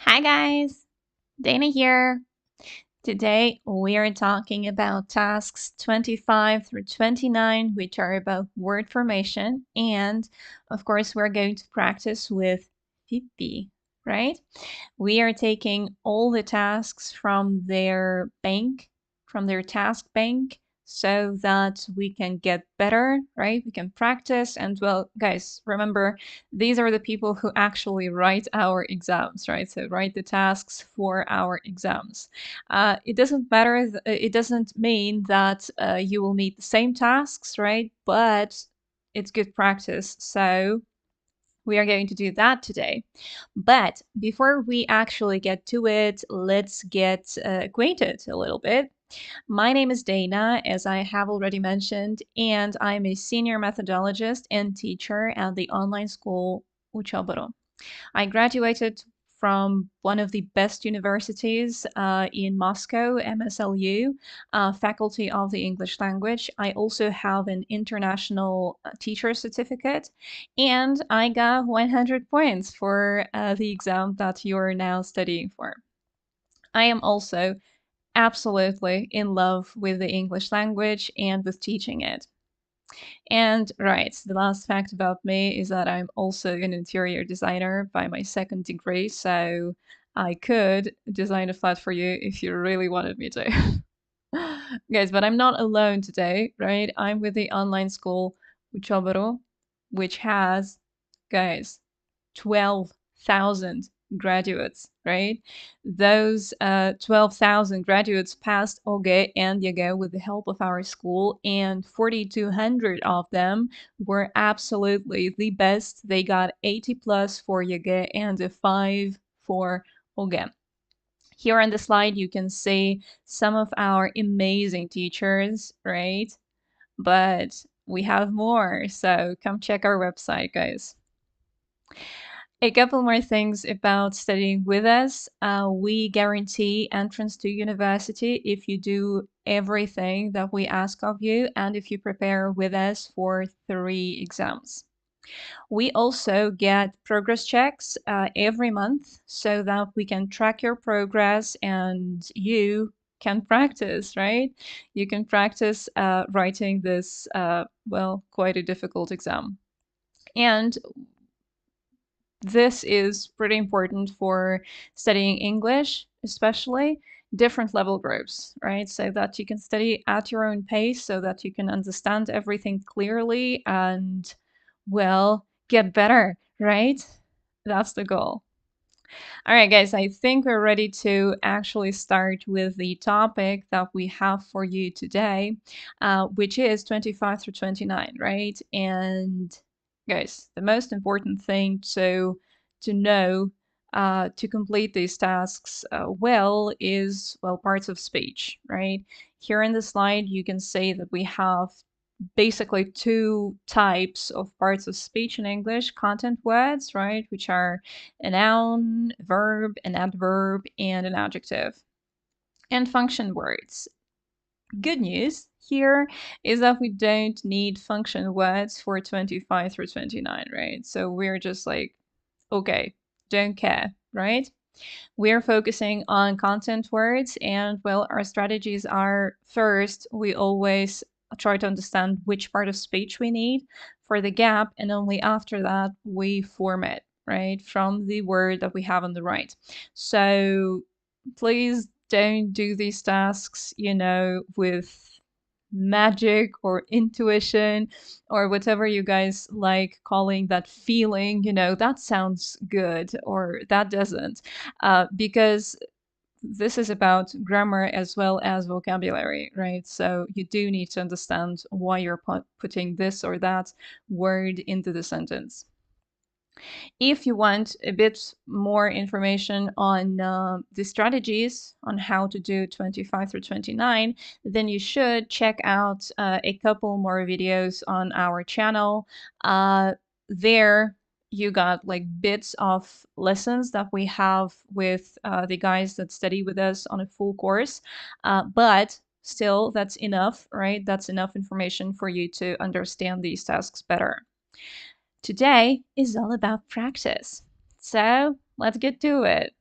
Hi guys, Dana here. Today we are talking about tasks 25 through 29, which are about word formation. And of course, we're going to practice with ФИПИ, right? We are taking all the tasks from their bank, from their task bank, so that we can get better, right? We can practice. And well, guys, remember, these are the people who actually write our exams, right? So write the tasks for our exams. It doesn't matter, it doesn't mean that you will meet the same tasks, right? But it's good practice. So we are going to do that today. But before we actually get to it, let's get acquainted a little bit. My name is Dana, as I have already mentioned, and I'm a senior methodologist and teacher at the online school Учёба.ру. I graduated from one of the best universities in Moscow, MSLU, Faculty of the English Language. I also have an international teacher certificate, and I got 100 points for the exam that you're now studying for. I am also absolutely in love with the English language and with teaching it. And right, the last fact about me is that I'm also an interior designer by my second degree, so I could design a flat for you if you really wanted me to. Guys, but I'm not alone today, right? I'm with the online school Учёба.ру, which has, guys, 12,000 graduates, right? Those 12,000 graduates passed OGE and YGE with the help of our school, and 4,200 of them were absolutely the best. They got 80 plus for YGE and a 5 for OGE. Here on the slide, you can see some of our amazing teachers, right? But we have more, so come check our website, guys. A couple more things about studying with us. We guarantee entrance to university if you do everything that we ask of you and if you prepare with us for 3 exams. We also get progress checks every month so that we can track your progress and you can practice, right? You can practice writing this, well, quite a difficult exam. And this is pretty important for studying English, especially different level groups, right? So that you can study at your own pace, so that you can understand everything clearly and, well, get better, right? That's the goal. All right, guys, I think we're ready to actually start with the topic that we have for you today, which is 25 through 29, right? And guys, the most important thing to know to complete these tasks well is, well, parts of speech, right? Here in the slide, you can see that we have basically 2 types of parts of speech in English: content words, right, which are a noun, a verb, an adverb, and an adjective, and function words. Good news here is that we don't need function words for 25 through 29, right? So we're just like, okay, don't care, right? We're focusing on content words, and well, our strategies are: first, we always try to understand which part of speech we need for the gap, and only after that we form it, right, from the word that we have on the right. So please don't do these tasks, with magic or intuition or whatever you guys like calling that feeling, that sounds good or that doesn't, because this is about grammar as well as vocabulary, right? So you do need to understand why you're putting this or that word into the sentence. If you want a bit more information on the strategies on how to do 25 through 29, then you should check out a couple more videos on our channel. There you got like bits of lessons that we have with the guys that study with us on a full course, but still that's enough, right? That's enough information for you to understand these tasks better. Today is all about practice. So let's get to it.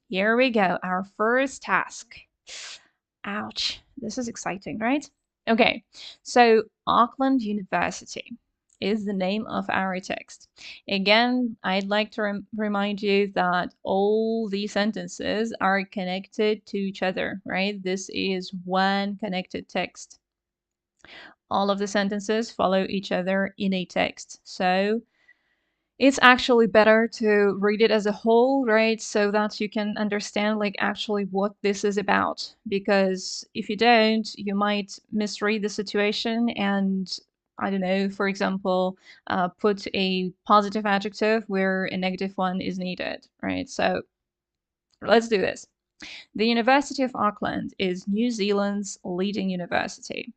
here we go. Our first task. Ouch. This is exciting, right? Okay, so Auckland University is the name of our text. Again, I'd like to remind you that all these sentences are connected to each other, right? This is one connected text. All of the sentences follow each other in a text. So it's actually better to read it as a whole, right? So that you can understand like actually what this is about. Because if you don't, you might misread the situation and I don't know, for example, put a positive adjective where a negative one is needed, right? So let's do this. The University of Auckland is New Zealand's leading university.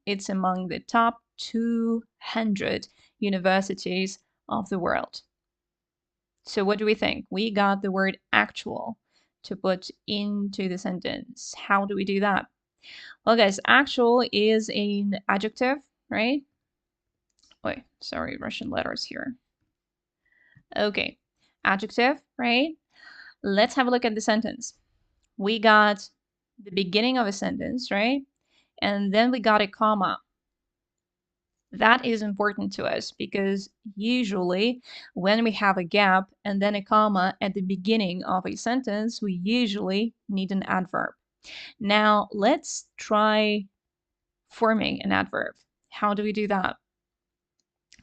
It's among the top 200 universities of the world. So what do we think? We got the word actual to put into the sentence. How do we do that? Well, guys, actual is an adjective, right? Wait, sorry, Russian letters here. Okay, adjective, right? Let's have a look at the sentence. We got the beginning of a sentence, right? And then we got a comma. That is important to us because usually when we have a gap and then a comma at the beginning of a sentence, we usually need an adverb. Now let's try forming an adverb. How do we do that?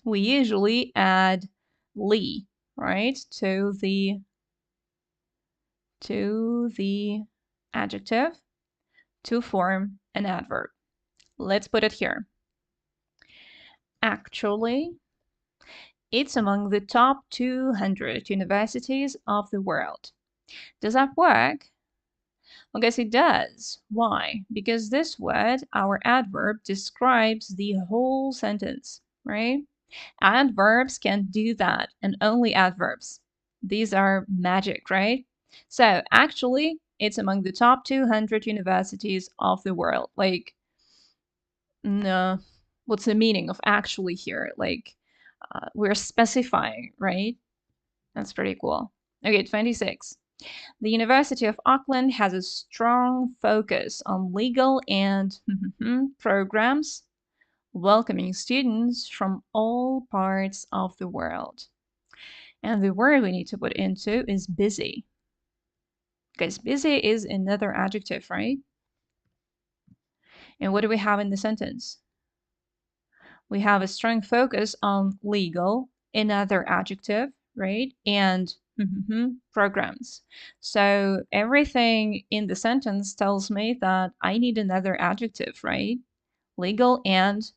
We usually add "ly," right, to the adjective to form an adverb. Let's put it here. Actually, it's among the top 200 universities of the world. Does that work? Well, guys, it does. Why? Because this word, our adverb, describes the whole sentence, right? Adverbs can do that, and only adverbs. These are magic, right? So, actually, it's among the top 200 universities of the world. Like, no, what's the meaning of actually here? Like, we're specifying, right? That's pretty cool. Okay, 26. The University of Auckland has a strong focus on legal and programs, welcoming students from all parts of the world. And the word we need to put into is busy. Because busy is another adjective, right? And what do we have in the sentence? We have a strong focus on legal, another adjective, right? And programs. So everything in the sentence tells me that I need another adjective, right? Legal and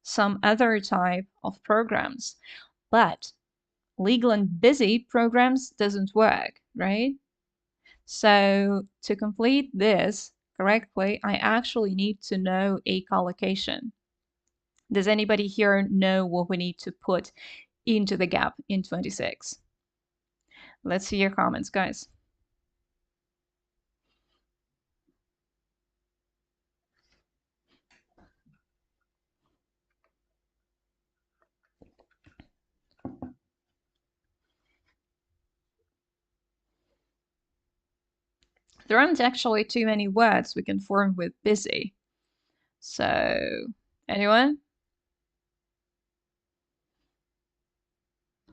some other type of programs. But legal and busy programs doesn't work, right? So to complete this correctly, I actually need to know a collocation. Does anybody here know what we need to put into the gap in 26? Let's see your comments, guys. There aren't actually too many words we can form with busy. So, anyone?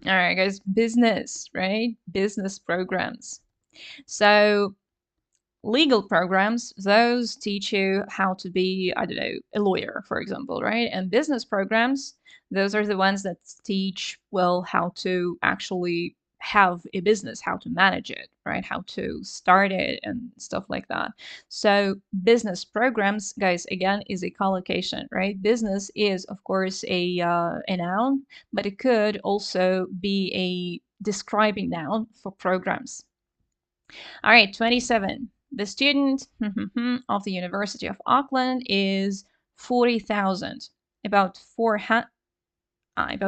All right, guys, business, right? Business programs. So, legal programs, those teach you how to be, I don't know, a lawyer, for example, right? And business programs, those are the ones that teach, well, how to actually have a business, how to manage it, right? How to start it and stuff like that. So business programs, guys, again, is a collocation, right? Business is, of course, a noun, but it could also be a describing noun for programs. All right, 27. The student of the University of Auckland is 40,000. About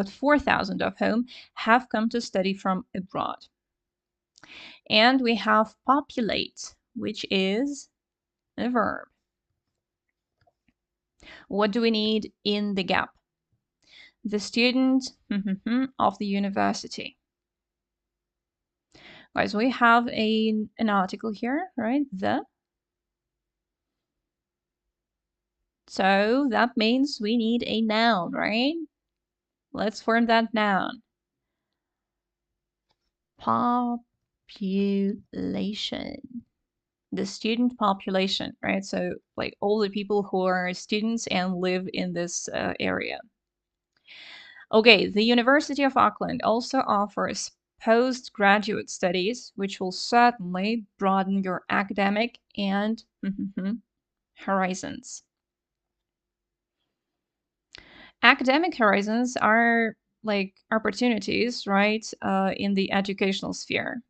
4,000 of whom have come to study from abroad. And we have populate, which is a verb. What do we need in the gap? The student of the university. Guys, we have an article here, right? The. So that means we need a noun, right? Let's form that noun. Population. The student population, right? So like all the people who are students and live in this area. Okay, the University of Auckland also offers postgraduate studies, which will certainly broaden your academic and horizons. Academic horizons are like opportunities, right, in the educational sphere.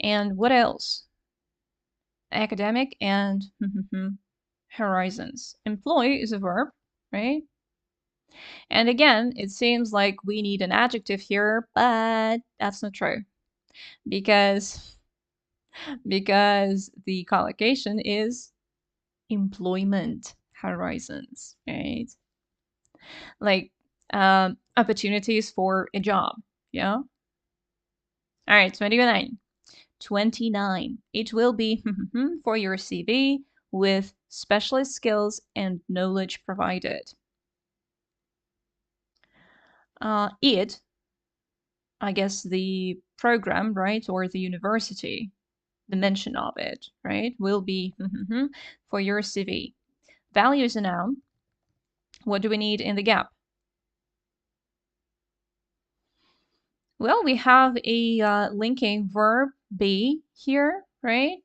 And what else? Academic and horizons. Employ is a verb, right? And again, it seems like we need an adjective here, but that's not true because the collocation is employment horizons, right? Like opportunities for a job, yeah? All right, 29. 29. It will be for your CV with specialist skills and knowledge provided. It, I guess the program, right, or the university, the mention of it, right, will be for your CV. Value is a noun. What do we need in the gap? Well, we have a linking verb be here, right?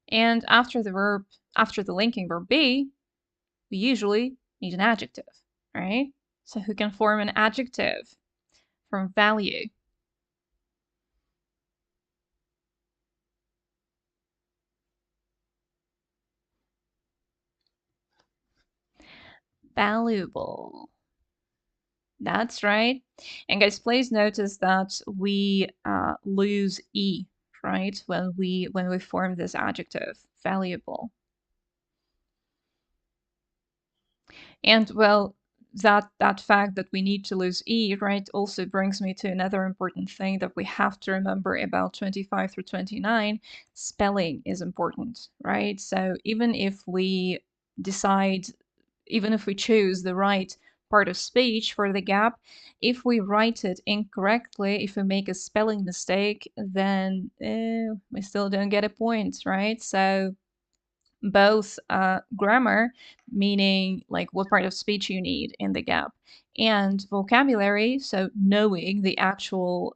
And after the linking verb be, we usually need an adjective, right? So who can form an adjective from value? Valuable. That's right. And guys, please notice that we lose e, right? When we form this adjective, valuable. And well, that fact that we need to lose e, right, also brings me to another important thing that we have to remember about 25 through 29. Spelling is important, right? So even if we choose the right part of speech for the gap, if we write it incorrectly, if we make a spelling mistake, then we still don't get a point, right? So both grammar, meaning like what part of speech you need in the gap, and vocabulary, so knowing the actual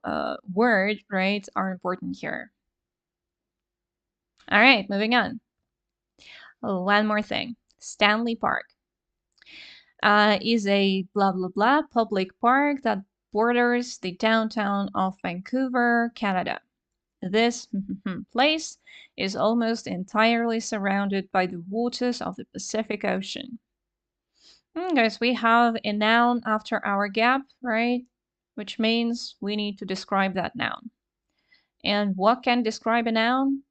word, right, are important here. All right, moving on. Oh, one more thing. Stanley Park is a blah blah blah public park that borders the downtown of Vancouver, Canada. This place is almost entirely surrounded by the waters of the Pacific Ocean. Guys, we have a noun after our gap, right? Which means we need to describe that noun. And what can describe a noun?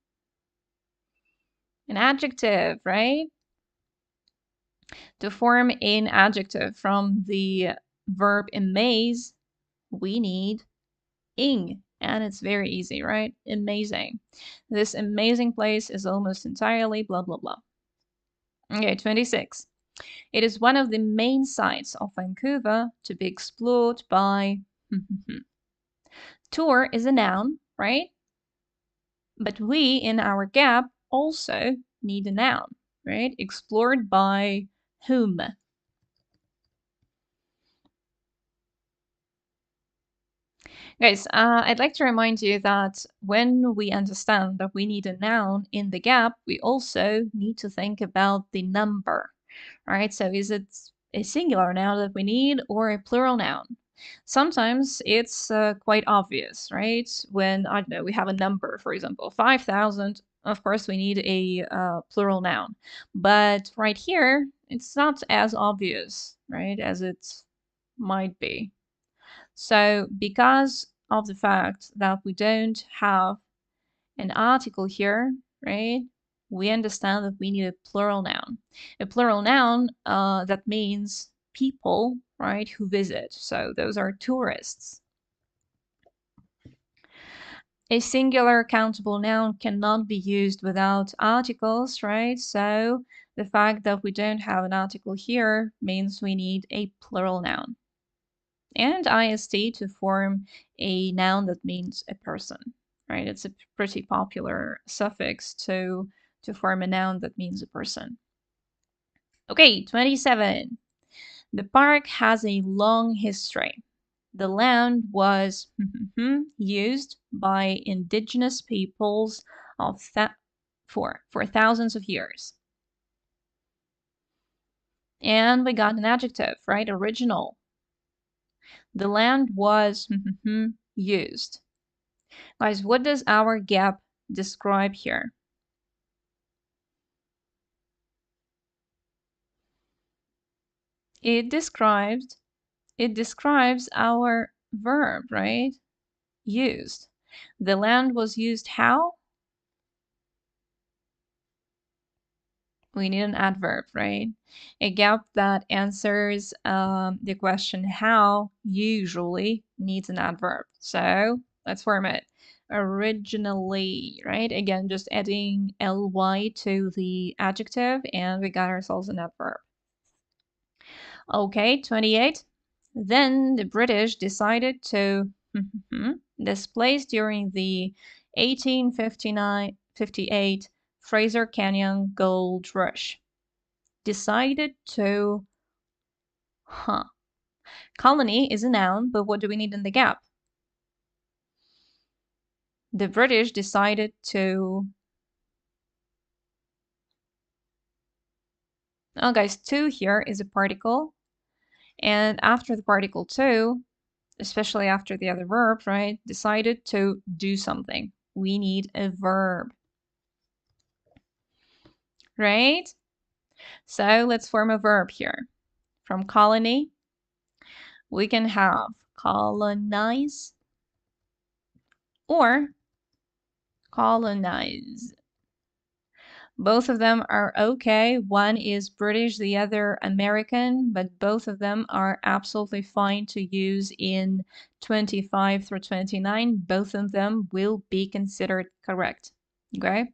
An adjective, right? To form an adjective from the verb amaze, we need ing. And it's very easy, right? Amazing. This amazing place is almost entirely blah, blah, blah. Okay, 26. It is one of the main sites of Vancouver to be explored by. Tour is a noun, right? But we, in our gap, also need a noun, right? Explored by whom? Guys, I'd like to remind you that when we understand that we need a noun in the gap, we also need to think about the number, right? So is it a singular noun that we need or a plural noun? Sometimes it's quite obvious, right? When, I don't know, we have a number, for example, 5,000, of course we need a plural noun. But right here, it's not as obvious, right, as it might be. So because of the fact that we don't have an article here, right, we understand that we need a plural noun. A plural noun that means people, right, who visit. So those are tourists. A singular countable noun cannot be used without articles, right? So the fact that we don't have an article here means we need a plural noun. And ist to form a noun that means a person, right? It's a pretty popular suffix to form a noun that means a person. Okay, 27. The park has a long history. The land was used by indigenous peoples for thousands of years. And we got an adjective, right? Original. The land was used. Guys, what does our gap describe here? It describes our verb, right? Used. The land was used how? We need an adverb, right? A gap that answers the question how usually needs an adverb. So let's form it. Originally, right? Again, just adding ly to the adjective and we got ourselves an adverb. Okay, 28. Then the British decided to displace during the 1859-58 Fraser Canyon Gold Rush. Decided to, Colony is a noun, but what do we need in the gap? The British decided to, oh guys, to here is a particle. And after the particle to, especially after the other verb, right, decided to do something. We need a verb. Right? So let's form a verb here. From colony, we can have colonize or colonize. Both of them are okay. One is British, the other American, but both of them are absolutely fine to use in 25 through 29. Both of them will be considered correct. Okay?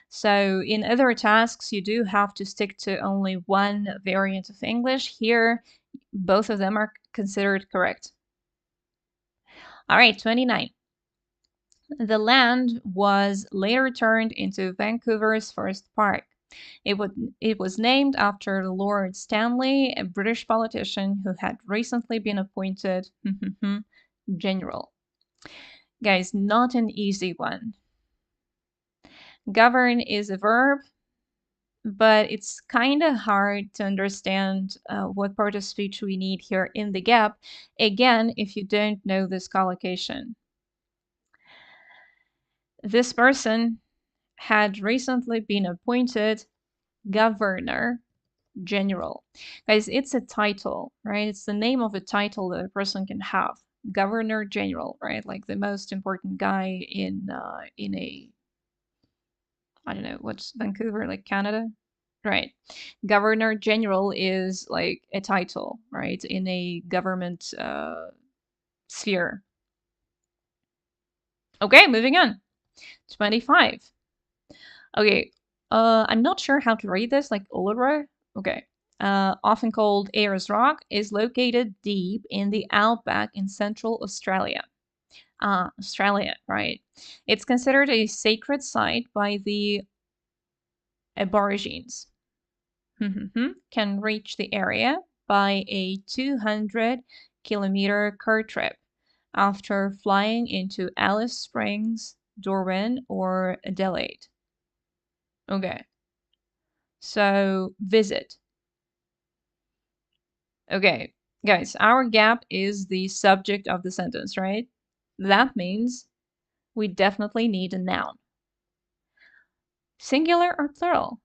So in other tasks, you do have to stick to only one variant of English. Here, both of them are considered correct. All right, 29. The land was later turned into Vancouver's first park. It was named after Lord Stanley, a British politician who had recently been appointed general. Guys, not an easy one. Govern is a verb, but it's kind of hard to understand what part of speech we need here in the gap, again, if you don't know this collocation. This person had recently been appointed Governor General. Guys, it's a title, right? It's the name of a title that a person can have. Governor General, right? Like the most important guy in a, I don't know, what's Vancouver, like Canada? Right. Governor General is like a title, right? In a government sphere. Okay, moving on. 25. Okay, I'm not sure how to read this, like Uluru. Okay. Often called Ayers Rock, is located deep in the outback in central Australia. Australia, right. It's considered a sacred site by the Aborigines. Can reach the area by a 200-kilometer car trip after flying into Alice Springs, Darwin, or Adelaide. Okay. So, visit. Okay, guys, our gap is the subject of the sentence, right? That means we definitely need a noun. Singular or plural?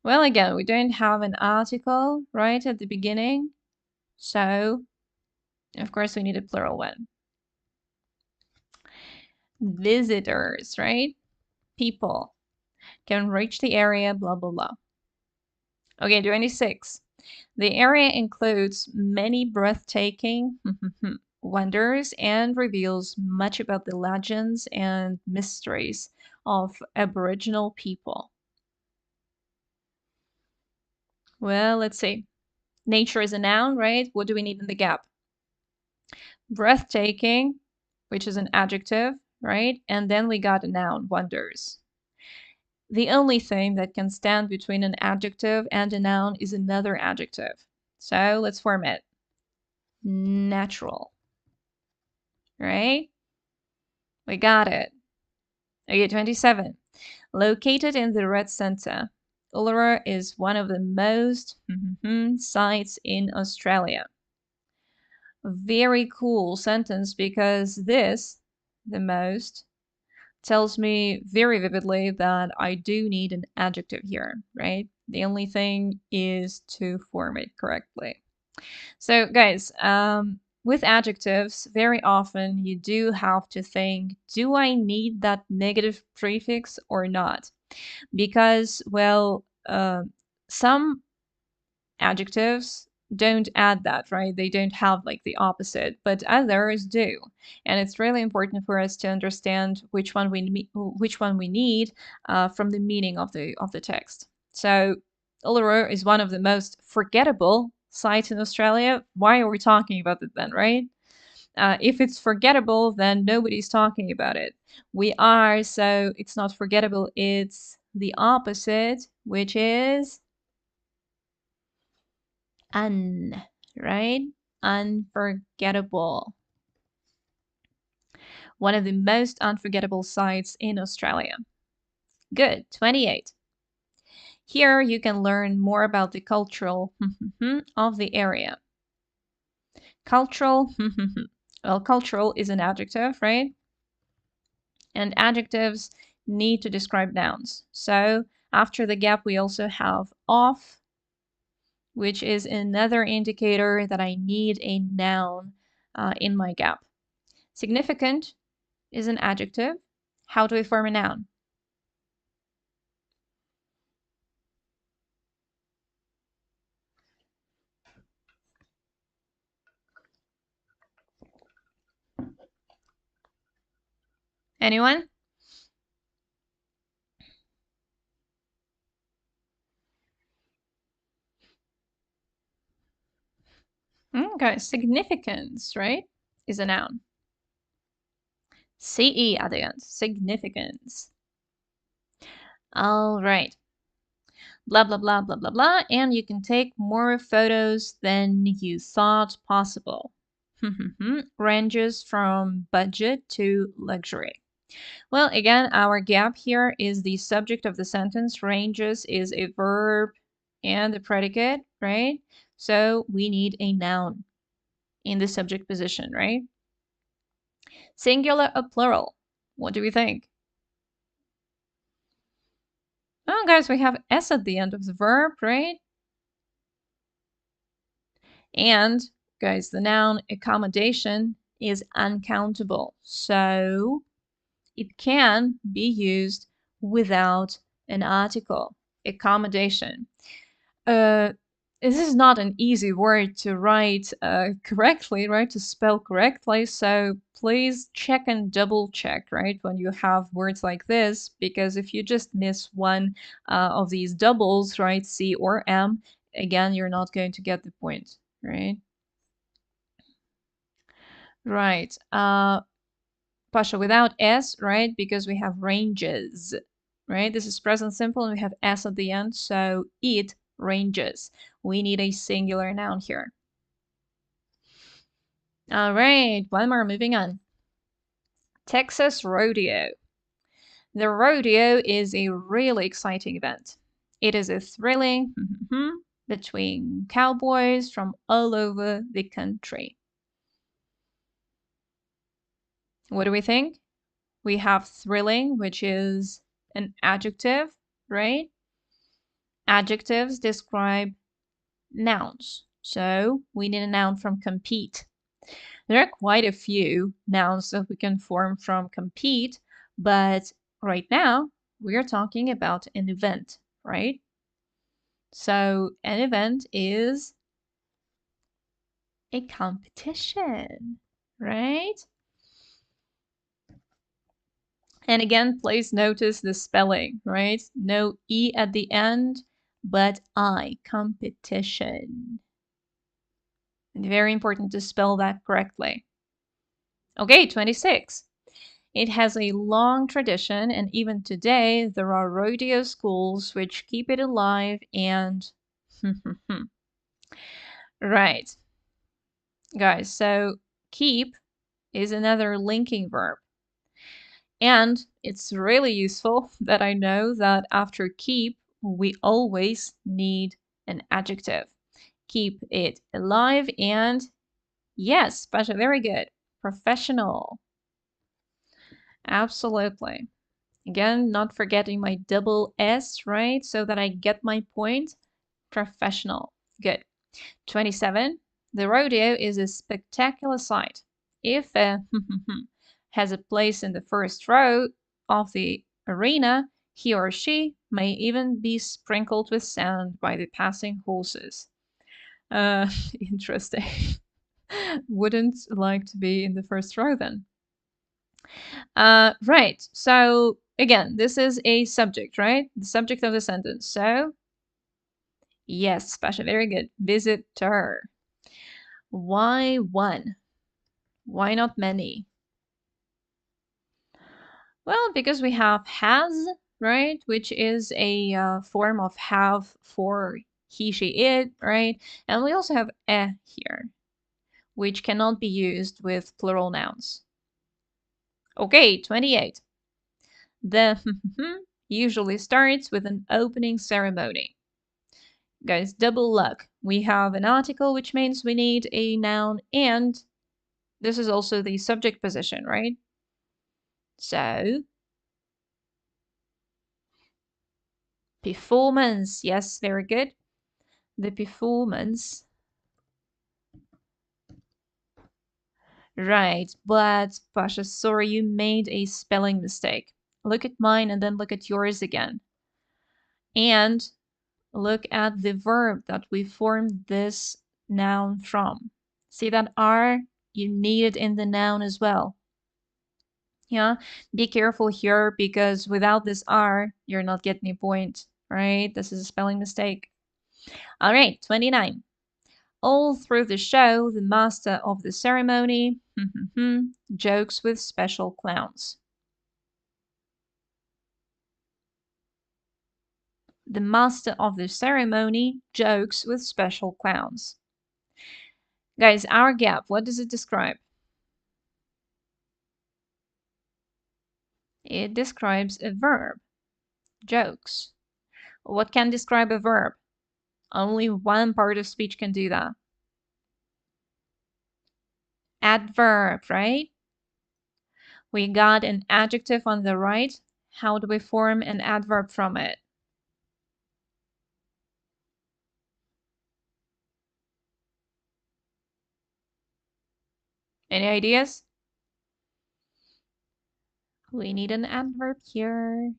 Well, again, we don't have an article right at the beginning, so of course we need a plural one. Visitors, right? People can reach the area, blah, blah, blah. Okay, 26. The area includes many breathtaking wonders and reveals much about the legends and mysteries of Aboriginal people. Well, let's see. Nature is a noun, right? What do we need in the gap? Breathtaking, which is an adjective, right? And then we got a noun, wonders. The only thing that can stand between an adjective and a noun is another adjective. So let's form it. Natural, right? We got it. Okay, 27. Located in the red center, Uluru is one of the most sites in Australia. Very cool sentence because this, the most, tells me very vividly that I do need an adjective here, right? The only thing is to form it correctly. So guys, with adjectives, very often you do have to think, do I need that negative prefix or not? Because, well, some adjectives don't add that, right? They don't have like the opposite, but others do. And it's really important for us to understand which one we need from the meaning of the text. So Uluru is one of the most forgettable sites in Australia. Why are we talking about it then, right? If it's forgettable, then nobody's talking about it. We are, so it's not forgettable. It's the opposite, which is right? Unforgettable. One of the most unforgettable sites in Australia. Good, 28. Here you can learn more about the cultural of the area. Cultural, well, cultural is an adjective, right? And adjectives need to describe nouns. So after the gap, we also have of, which is another indicator that I need a noun in my gap. Significant is an adjective. How do we form a noun? Anyone? Okay, significance, right, is a noun. CE at the end, significance. All right. Blah, blah, blah, blah, blah, blah. And you can take more photos than you thought possible. Ranges from budget to luxury. Well, again, our gap here is the subject of the sentence. Ranges is a verb and a predicate, right? So we need a noun in the subject position, right? Singular or plural? What do we think? Oh, guys, we have S at the end of the verb, right? And, guys, the noun accommodation is uncountable. So it can be used without an article. Accommodation. This is not an easy word to write correctly, right? To spell correctly. So please check and double check, right? When you have words like this, because if you just miss one of these doubles, right? C or M, again, you're not going to get the point, right? Right. Pasha, without S, right? Because we have ranges, right? This is present simple and we have S at the end. So it ranges. We need a singular noun here. All right, one more, moving on. Texas Rodeo. The rodeo is a really exciting event. It is a thrilling between cowboys from all over the country. What do we think? We have thrilling, which is an adjective, right? Adjectives describe nouns. So we need a noun from compete. There are quite a few nouns that we can form from compete, but right now we are talking about an event, right? So an event is a competition, right? And again, please notice the spelling, right? No E at the end, but I, competition. And very important to spell that correctly. Okay, 26. It has a long tradition, and even today, there are rodeo schools which keep it alive and... Right. Guys, so keep is another linking verb. And it's really useful that I know that after keep, we always need an adjective. Keep it alive and yes, Pasha, very good. Professional. Absolutely. Again, not forgetting my double S, right? So that I get my point. Professional. Good. 27. The rodeo is a spectacular sight. If has a place in the first row of the arena, he or she may even be sprinkled with sand by the passing horses. Interesting. Wouldn't like to be in the first row then. Right. So again, this is a subject, right? The subject of the sentence. So yes, Pasha, very good. Visitor. Why one? Why not many? Well, because we have has, right? Which is a form of have for he, she, it, right? And we also have here, which cannot be used with plural nouns. Okay, 28. The usually starts with an opening ceremony. Guys, double luck. We have an article, which means we need a noun, and this is also the subject position, right? So, performance. Yes, very good. The performance. Right, but Pasha, sorry, you made a spelling mistake. Look at mine and then look at yours again. And look at the verb that we formed this noun from. See that R? You need it in the noun as well. Yeah, be careful here because without this R, you're not getting a point, right? This is a spelling mistake. All right, 29. All through the show, the master of the ceremony jokes with special clowns. The master of the ceremony jokes with special clowns. Guys, our gap, what does it describe? It describes a verb, jokes. What can describe a verb? Only one part of speech can do that. Adverb, right? We got an adjective on the right. How do we form an adverb from it? Any ideas? We need an adverb here.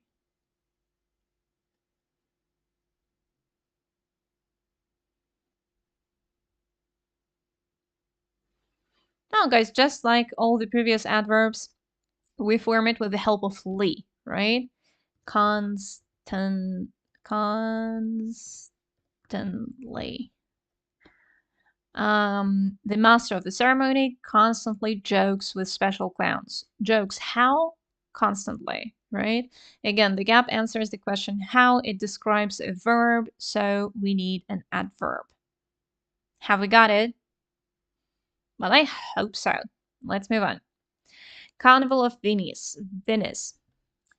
Now, guys, just like all the previous adverbs, we form it with the help of "ly," right? Constantly. The master of the ceremony constantly jokes with special clowns. Jokes how? Constantly, right? Again, the gap answers the question how. It describes a verb, so we need an adverb. Have we got it? Well, I hope so. Let's move on. Carnival of Venice. Venice.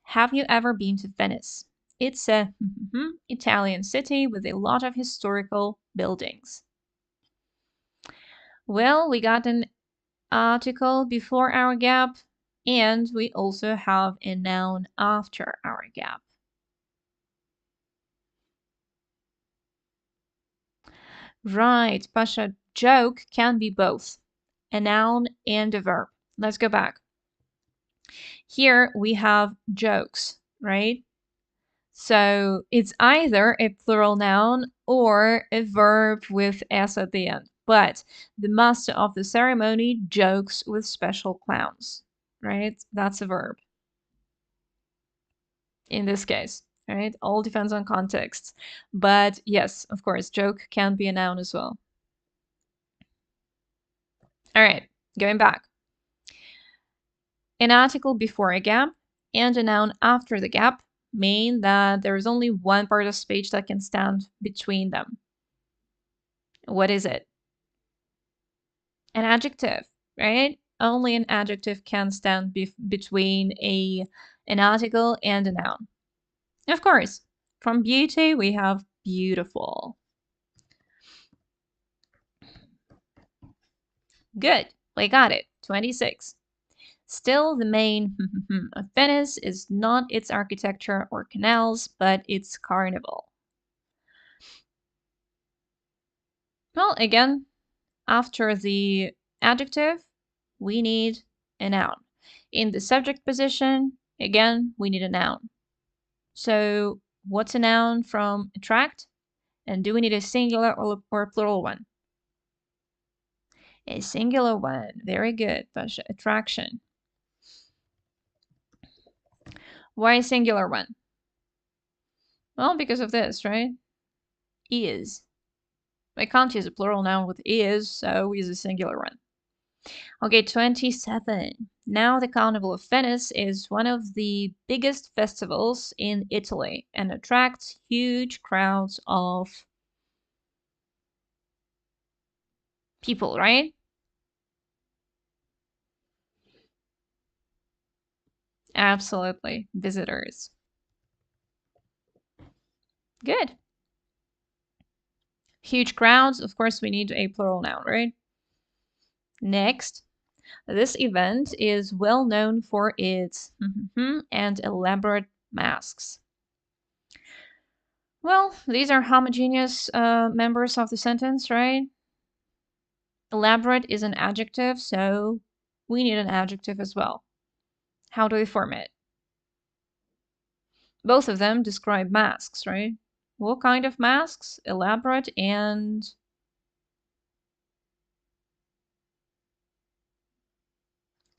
Have you ever been to Venice? It's a Italian city with a lot of historical buildings. Well, we got an article before our gap, and we also have a noun after our gap. Right, Pasha, joke can be both a noun and a verb. Let's go back. Here we have jokes, right? So it's either a plural noun or a verb with s at the end. but the master of the ceremony jokes with special clowns, right? That's a verb in this case, right? All depends on context. But yes, of course, joke can be a noun as well. All right, going back. An article before a gap and a noun after the gap mean that there is only one part of speech that can stand between them. What is it? An adjective, right? Only an adjective can stand between an article and a noun. Of course, from beauty, we have beautiful. Good, we got it. 26. Still, the main of Venice is not its architecture or canals, but its carnival. Well, again, after the adjective, we need a noun. In the subject position, again, we need a noun. So what's a noun from attract? And do we need a singular or a plural one? A singular one. Very good. Pasha. Attraction. Why a singular one? Well, because of this, right? Is. I can't use a plural noun with is, so we use a singular one. Okay, 27. Now the Carnival of Venice is one of the biggest festivals in Italy and attracts huge crowds of people, right? Absolutely. Visitors. Good. Huge crowds, of course, we need a plural noun, right? Next, this event is well known for its and elaborate masks. Well, these are homogeneous members of the sentence, right? Elaborate is an adjective, so we need an adjective as well. How do we form it? Both of them describe masks, right? What kind of masks? Elaborate and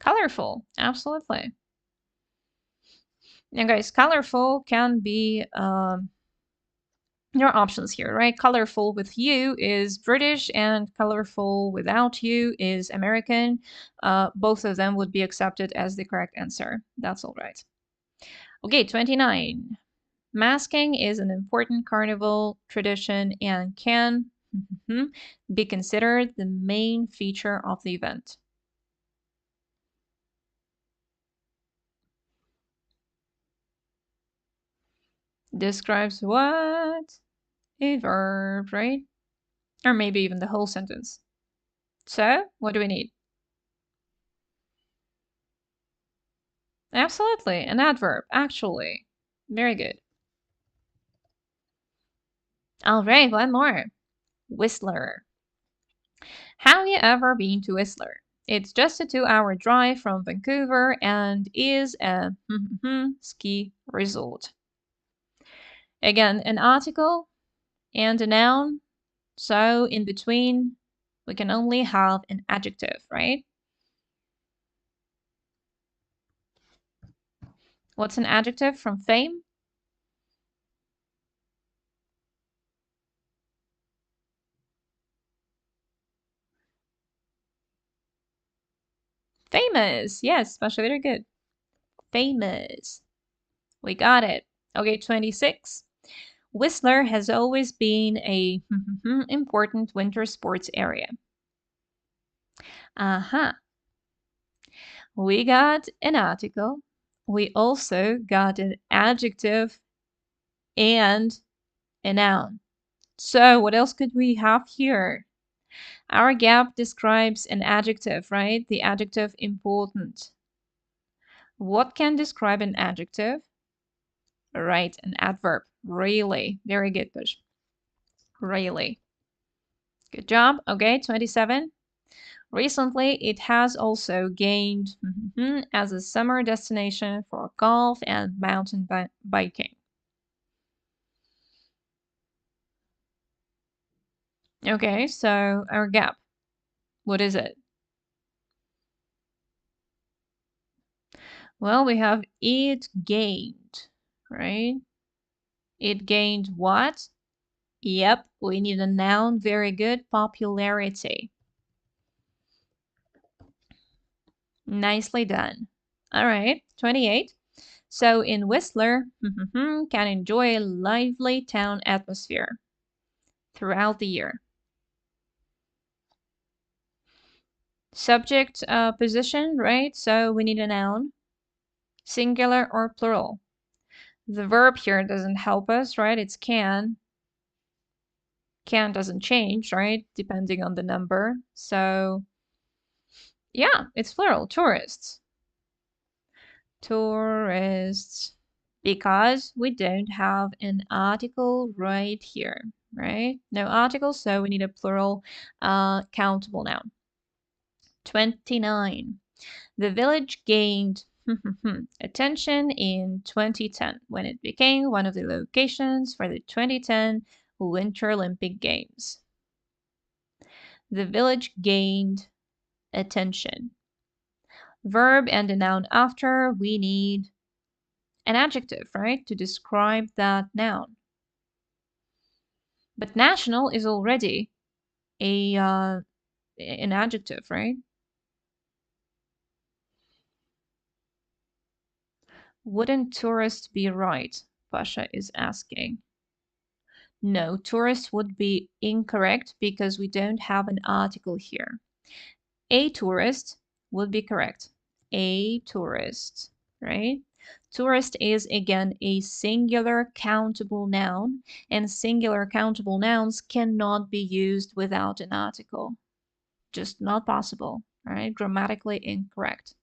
colorful. Absolutely. Now, guys, colorful can be there are options here, right? Colorful with you is British and colorful without you is American. Both of them would be accepted as the correct answer. That's all right. Okay, 29. Masking is an important carnival tradition and can be considered the main feature of the event. Describes what? A verb, right? Or maybe even the whole sentence. So, what do we need? Absolutely, an adverb, actually. Very good. All right, one more. Whistler. Have you ever been to Whistler? It's just a 2-hour drive from Vancouver and is a ski resort. Again, an article and a noun. So in between, we can only have an adjective, right? What's an adjective from fame? Famous. Yes, Pasha, very good. Famous. We got it. Okay, 26. Whistler has always been a important winter sports area. Uh-huh. We got an article. We also got an adjective and a noun. So what else could we have here? Our gap describes an adjective, right? The adjective important. What can describe an adjective? Right, an adverb. Really. Very good, Push. Really. Good job. Okay, 27. Recently, it has also gained as a summer destination for golf and mountain biking. Okay, so our gap. What is it? Well, we have it gained, right? It gained what? Yep, we need a noun. Very good. Popularity. Nicely done. All right, 28. So in Whistler, can enjoy a lively town atmosphere throughout the year. Subject position, right? So we need a noun. Singular or plural. The verb here doesn't help us, right? It's can. Can doesn't change, right? Depending on the number. So yeah, it's plural. Tourists. Tourists. Because we don't have an article right here, right? No article, so we need a plural countable noun. 29. The village gained attention in 2010 when it became one of the locations for the 2010 Winter Olympic Games. The village gained attention. Verb and a noun after, we need an adjective, right, to describe that noun. But national is already an adjective, right? Wouldn't tourist be right? Pasha is asking. No, tourist would be incorrect because we don't have an article here. A tourist would be correct. A tourist, right? Tourist is again a singular countable noun, and singular countable nouns cannot be used without an article. Just not possible, right? Grammatically incorrect.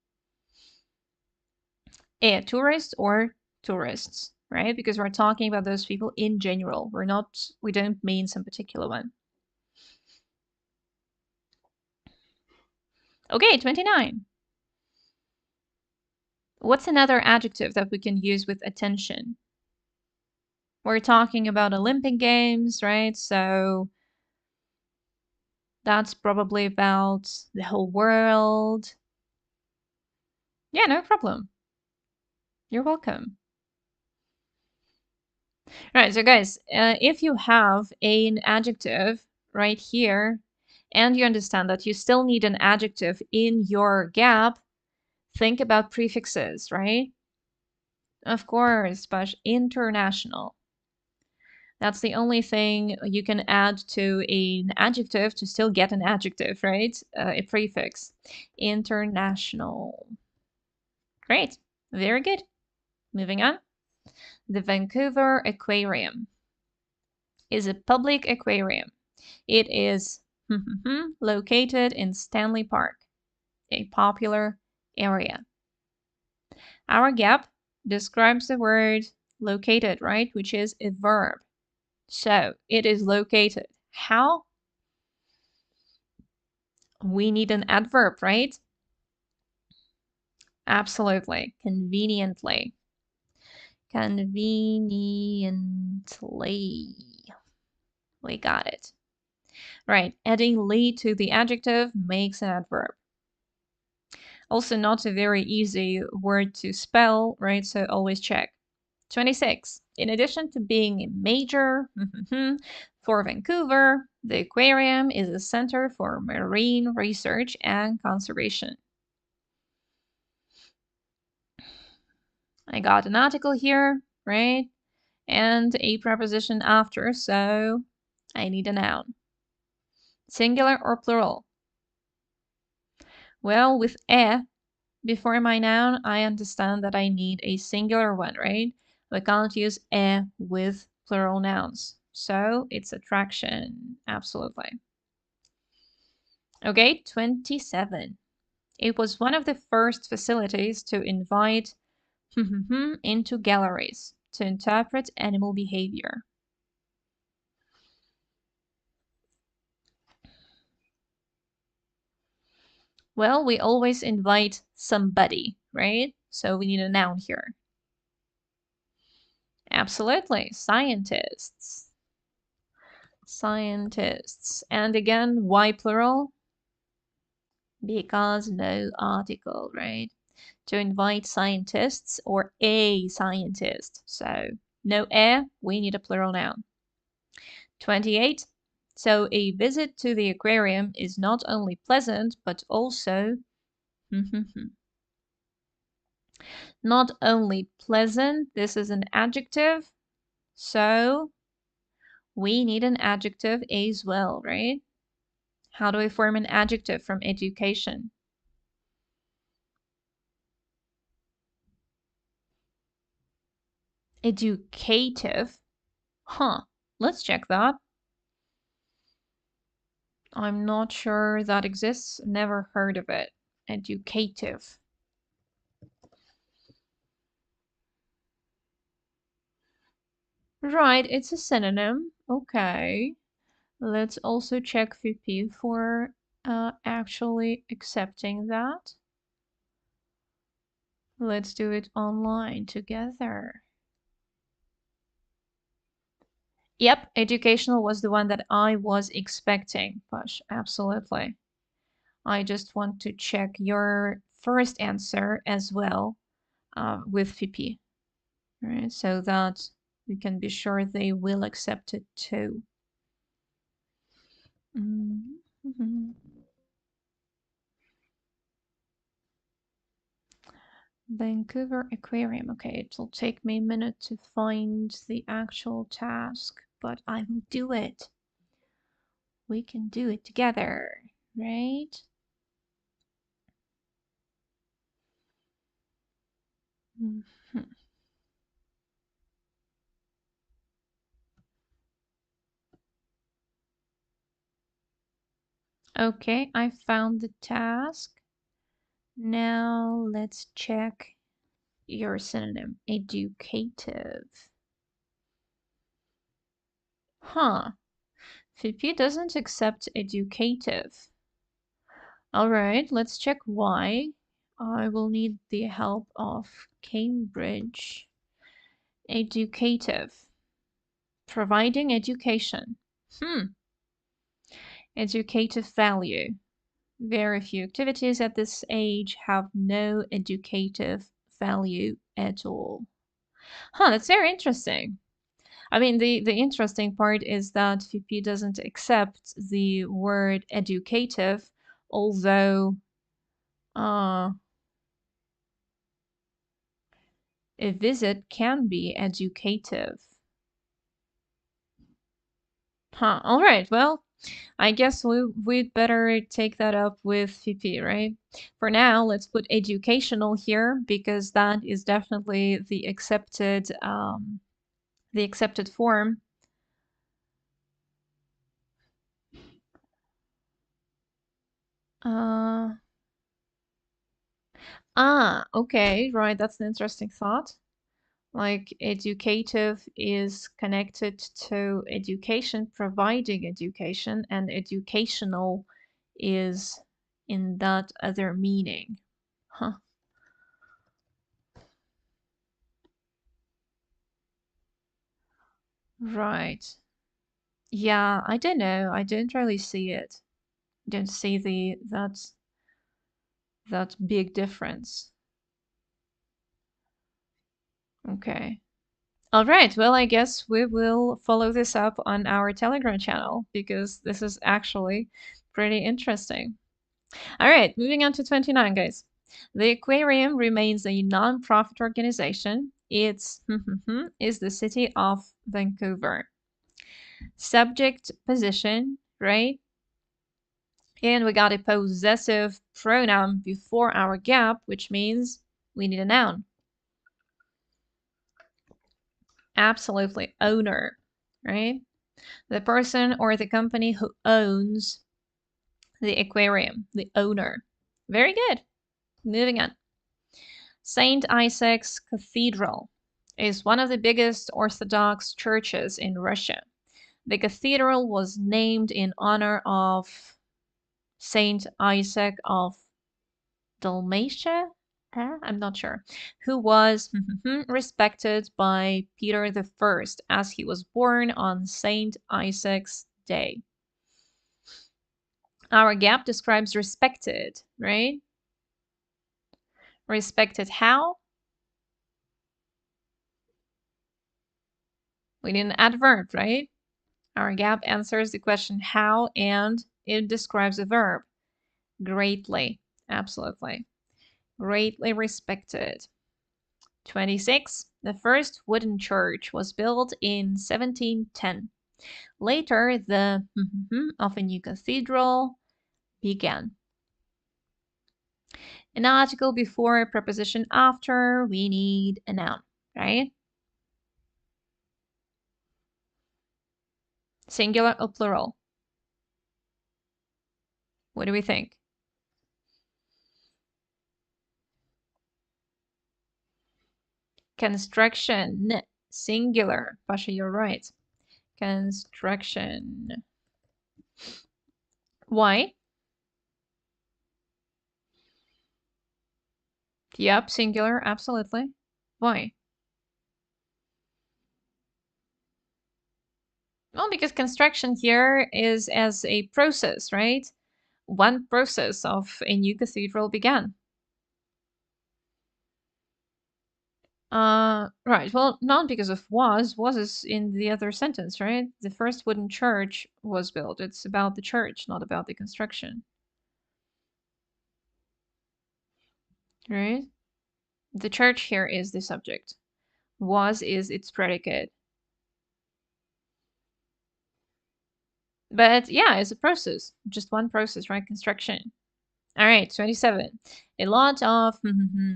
A tourist or tourists, right? Because we're talking about those people in general. We don't mean some particular one. Okay, 29. What's another adjective that we can use with attention? We're talking about Olympic Games, right? So that's probably about the whole world. Yeah, no problem. You're welcome. All right, so guys, if you have an adjective right here, and you understand that you still need an adjective in your gap, think about prefixes, right? Of course, but international. That's the only thing you can add to an adjective to still get an adjective, right? A prefix. International. Great. Very good. Moving on. The Vancouver Aquarium is a public aquarium. It is located in Stanley Park, a popular area. Our gap describes the word located, right? Which is a verb. So it is located. How? We need an adverb, right? Absolutely. Conveniently. Conveniently. We got it. Right. Adding "ly" to the adjective makes an adverb. Also not a very easy word to spell, right? So always check. 26. In addition to being a major for Vancouver, the aquarium is a center for marine research and conservation. I got an article here, right? And a preposition after, so I need a noun. Singular or plural? Well, with "e" before my noun, I understand that I need a singular one, right? We can't use "e" with plural nouns. So it's attraction, absolutely. Okay, 27. It was one of the first facilities to invite into galleries to interpret animal behavior. Well, we always invite somebody, right? So we need a noun here. Absolutely, scientists. Scientists. And again, why plural? because no article, right? To invite scientists or a scientist. So no a, we need a plural noun. 28. So a visit to the aquarium is not only pleasant, but also not only pleasant, this is an adjective. So we need an adjective as well, right? How do we form an adjective from education? Educative. Huh. Let's check that. I'm not sure that exists. Never heard of it. Educative. Right, it's a synonym. Okay. Let's also check FIPI for actually accepting that. Let's do it online together. Yep, educational was the one that I was expecting, Push. Absolutely. I just want to check your first answer as well with FIPI, right? So that we can be sure they will accept it too. Mm-hmm. Vancouver Aquarium. Okay, it will take me a minute to find the actual task, but I will do it. We can do it together, right? Mhm. Okay, I found the task. Now let's check your synonym. Educative. Huh. FIPI doesn't accept educative. All right, let's check why. I will need the help of Cambridge. Educative. Providing education. Educative value. Very few activities at this age have no educative value at all. That's very interesting. I mean, the interesting part is that FIPI doesn't accept the word educative, although a visit can be educative. All right, well, I guess we'd better take that up with FIPI, right? For now, let's put educational here because that is definitely the accepted form. Uh, okay, right, that's an interesting thought. Like educative is connected to education, providing education, and educational is in that other meaning. Huh. Right. Yeah, I don't know. I don't really see it. Don't see that big difference. Okay. All right. Well, I guess we will follow this up on our Telegram channel because this is actually pretty interesting. All right, moving on to 29, guys. The aquarium remains a non-profit organization. It's is the city of Vancouver. Subject position, right? And we got a possessive pronoun before our gap, which means we need a noun. Absolutely, owner, right? The person or the company who owns the aquarium, the owner. Very good. Moving on. St. Isaac's Cathedral is one of the biggest Orthodox churches in Russia. The cathedral was named in honor of Saint Isaac of Dalmatia. I'm not sure, who was respected by Peter the First as he was born on Saint Isaac's Day. Our gap describes respected, right? Respected how? We need an adverb, right? Our gap answers the question how, and it describes a verb. Greatly, absolutely. Greatly respected. 26. The first wooden church was built in 1710. Later, the of a new cathedral began. An article before, a preposition after, we need a noun, right? Singular or plural? What do we think? Construction, singular. Pasha, you're right. Construction. Why? Yep, singular, absolutely. Why? Well, because construction here is as a process, right? One process of a new cathedral began. Right. Well, not because of was. Was is in the other sentence, right? The first wooden church was built. It's about the church, not about the construction. Right? The church here is the subject. Was is its predicate. But yeah, it's a process. Just one process, right? Construction. All right, 27. A lot of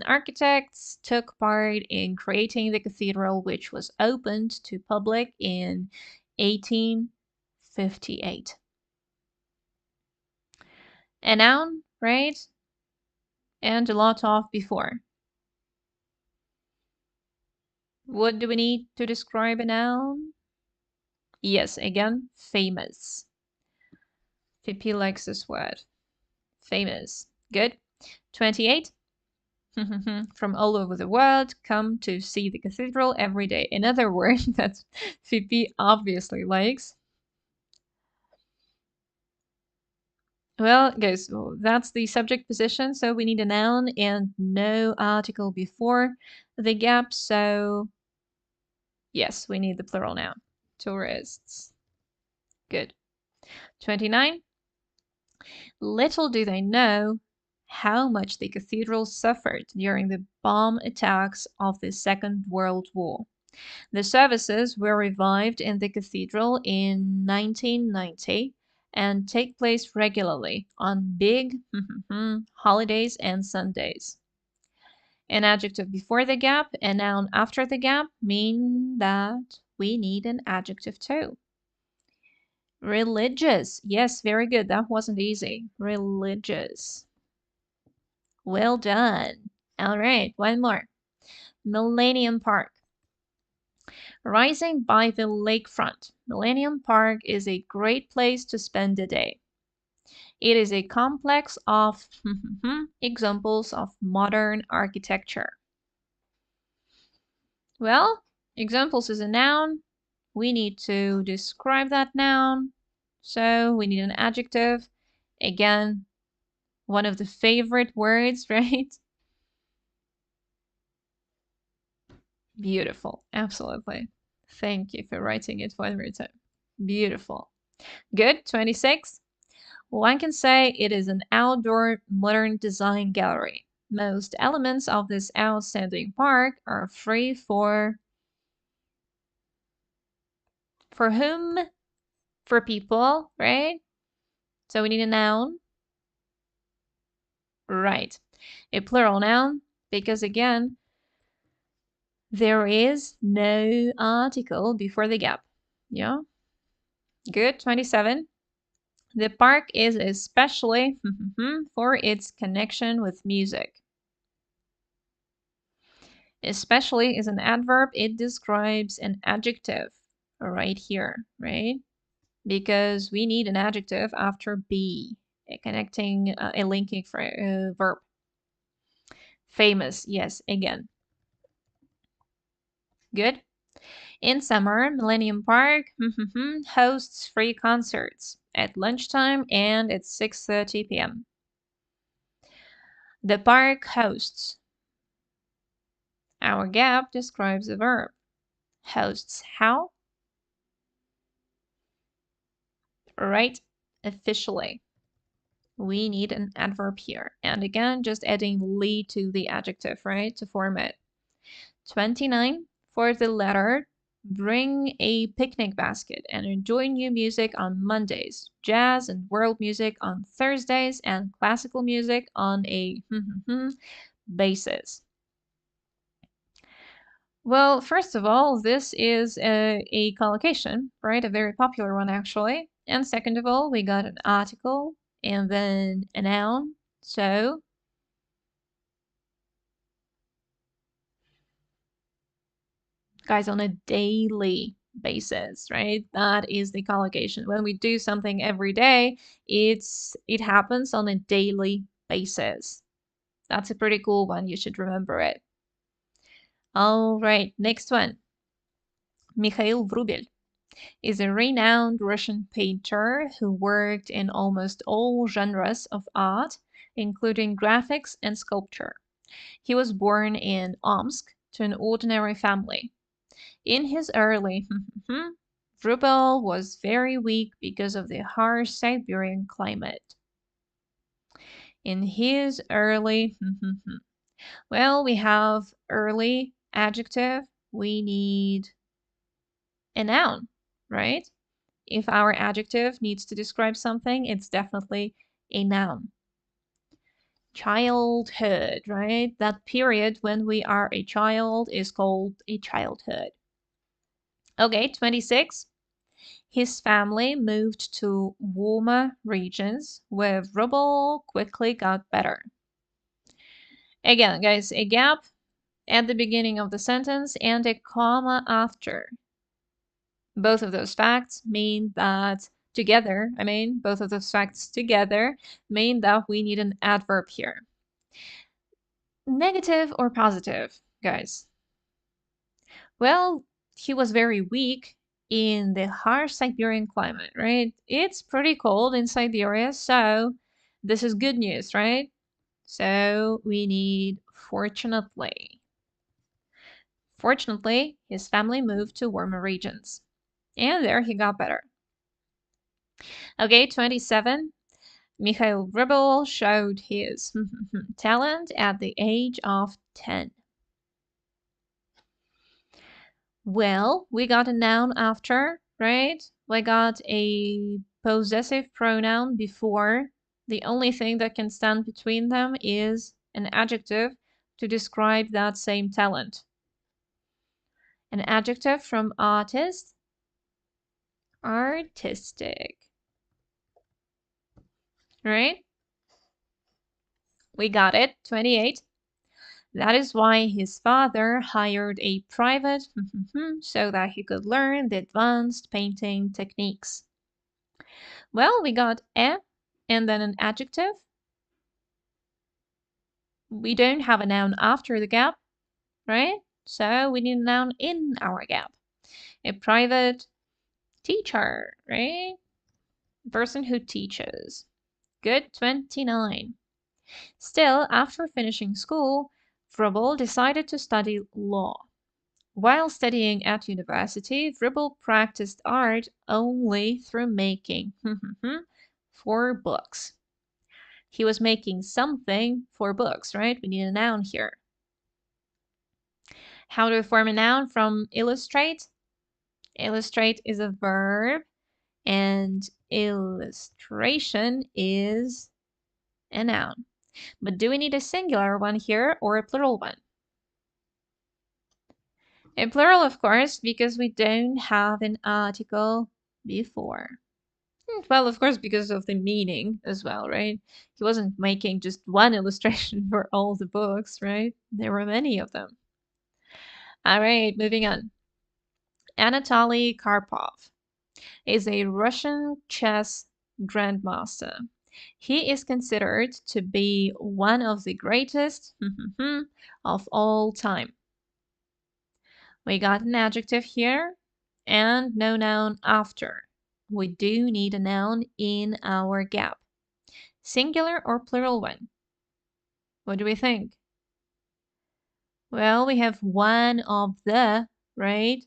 architects took part in creating the cathedral, which was opened to public in 1858. A noun, right? And a lot of before. What do we need to describe a noun? Yes, again, famous. Pippi likes this word. Famous. Good. 28. From all over the world come to see the cathedral every day. Another word that Pippi obviously likes. Well, guys, that's the subject position, so we need a noun and no article before the gap, so yes, we need the plural noun. Tourists. Good. 29. Little do they know how much the cathedral suffered during the bomb attacks of the Second World War. The services were revived in the cathedral in 1990 and take place regularly on big holidays and Sundays. An adjective before the gap, a noun after the gap mean that we need an adjective too. Religious. Yes, very good. That wasn't easy. Religious. Well done. All right, one more. Millennium Park. Rising by the lakefront, Millennium Park is a great place to spend the day. It is a complex of examples of modern architecture. Well, examples is a noun. We need to describe that noun. So we need an adjective. Again, one of the favorite words, right? Beautiful. Absolutely. Thank you for writing it one more time. Beautiful. Good. 26. One can say it is an outdoor modern design gallery. Most elements of this outstanding park are free for whom? For people, right? So we need a noun. Right. A plural noun because again, there is no article before the gap. Yeah. Good. 27. The park is especially for its connection with music. Especially is an adverb. It describes an adjective right here, right? Because we need an adjective after be, a linking verb. Famous, yes, again. Good. In summer, Millennium Park hosts free concerts at lunchtime and at 6:30 p.m. The park hosts. Our gap describes a verb. Hosts how? Right, officially. We need an adverb here. And again, just adding "ly" to the adjective, right, to form it. 29, for the letter, bring a picnic basket and enjoy new music on Mondays, jazz and world music on Thursdays, and classical music on a basis. Well, first of all, this is a collocation, right? A very popular one, actually. And second of all, we got an article and then a noun. So, guys, on a daily basis, right? That is the collocation. When we do something every day, it happens on a daily basis. That's a pretty cool one. You should remember it. All right, next one. Mikhail Vrubel is a renowned Russian painter who worked in almost all genres of art, including graphics and sculpture. He was born in Omsk to an ordinary family. In his early Vrubel was very weak because of the harsh Siberian climate. In his early well, we have early adjective. We need a noun, right? If our adjective needs to describe something, it's definitely a noun. Childhood, right? That period when we are a child is called a childhood. Okay, 26. His family moved to warmer regions where Vrubel quickly got better. Again, guys, a gap at the beginning of the sentence and a comma after. Both of those facts mean that together, both of those facts together mean that we need an adverb here. Negative or positive, guys? Well, he was very weak in the harsh Siberian climate, right? It's pretty cold in Siberia, so this is good news, right? So we need fortunately. Fortunately, his family moved to warmer regions. And there he got better. Okay, 27. Mikhail Vrubel showed his talent at the age of 10. Well, we got a noun after, right? We got a possessive pronoun before. The only thing that can stand between them is an adjective to describe that same talent. An adjective from artist, artistic. Right? We got it, 28. That is why his father hired a private so that he could learn the advanced painting techniques. Well, we got a and then an adjective. We don't have a noun after the gap, right? So we need a noun in our gap. A private teacher, right? Person who teaches. Good, 29. Still, after finishing school, Vrubel decided to study law. While studying at university, Vrubel practiced art only through making for books. He was making something for books, right? We need a noun here. How do we form a noun from illustrate? Illustrate is a verb, and illustration is a noun. But do we need a singular one here or a plural one? A plural, of course, because we don't have an article before. Well, of course, because of the meaning as well, right? He wasn't making just one illustration for all the books, right? There were many of them. All right, moving on. Anatoly Karpov is a Russian chess grandmaster. He is considered to be one of the greatest of all time. We got an adjective here and no noun after. We do need a noun in our gap. Singular or plural one? What do we think? Well, we have one of the, right?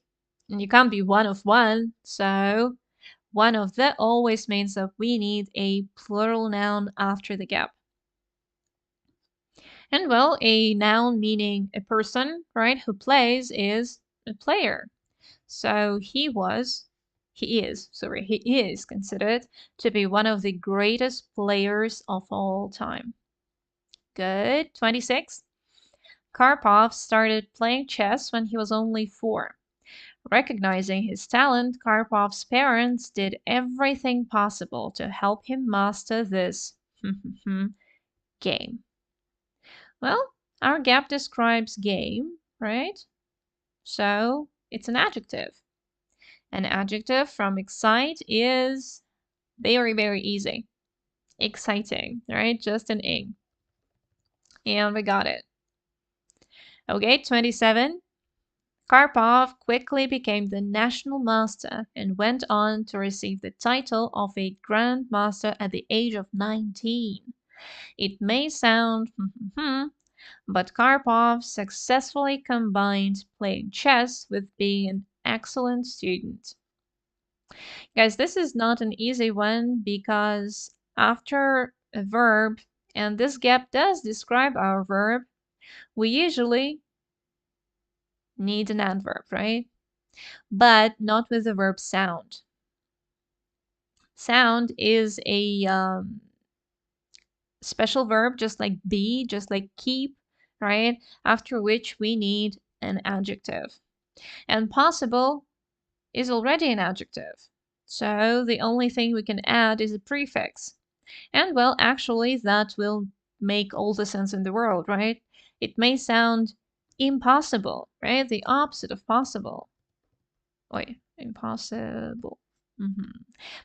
And you can't be one of one, so one of the always means that we need a plural noun after the gap. And well, a noun meaning a person, right, who plays is a player. So he is considered to be one of the greatest players of all time. Good. 26. Karpov started playing chess when he was only 4. Recognizing his talent, Karpov's parents did everything possible to help him master this game. Well, our gap describes game, right? So it's an adjective. An adjective from excite is very, very easy. Exciting, right? Just an ing. And we got it. Okay, 27. Karpov quickly became the national master and went on to receive the title of a Grand Master at the age of 19. It may sound but Karpov successfully combined playing chess with being an excellent student. Guys, this is not an easy one because after a verb, and this gap does describe our verb, we usually need an adverb, right? But not with the verb sound. Sound is a special verb, just like be, just like keep, right? After which we need an adjective. And possible is already an adjective. So the only thing we can add is a prefix. And well, actually, that will make all the sense in the world, right? It may sound impossible, right? The opposite of possible. Wait, impossible.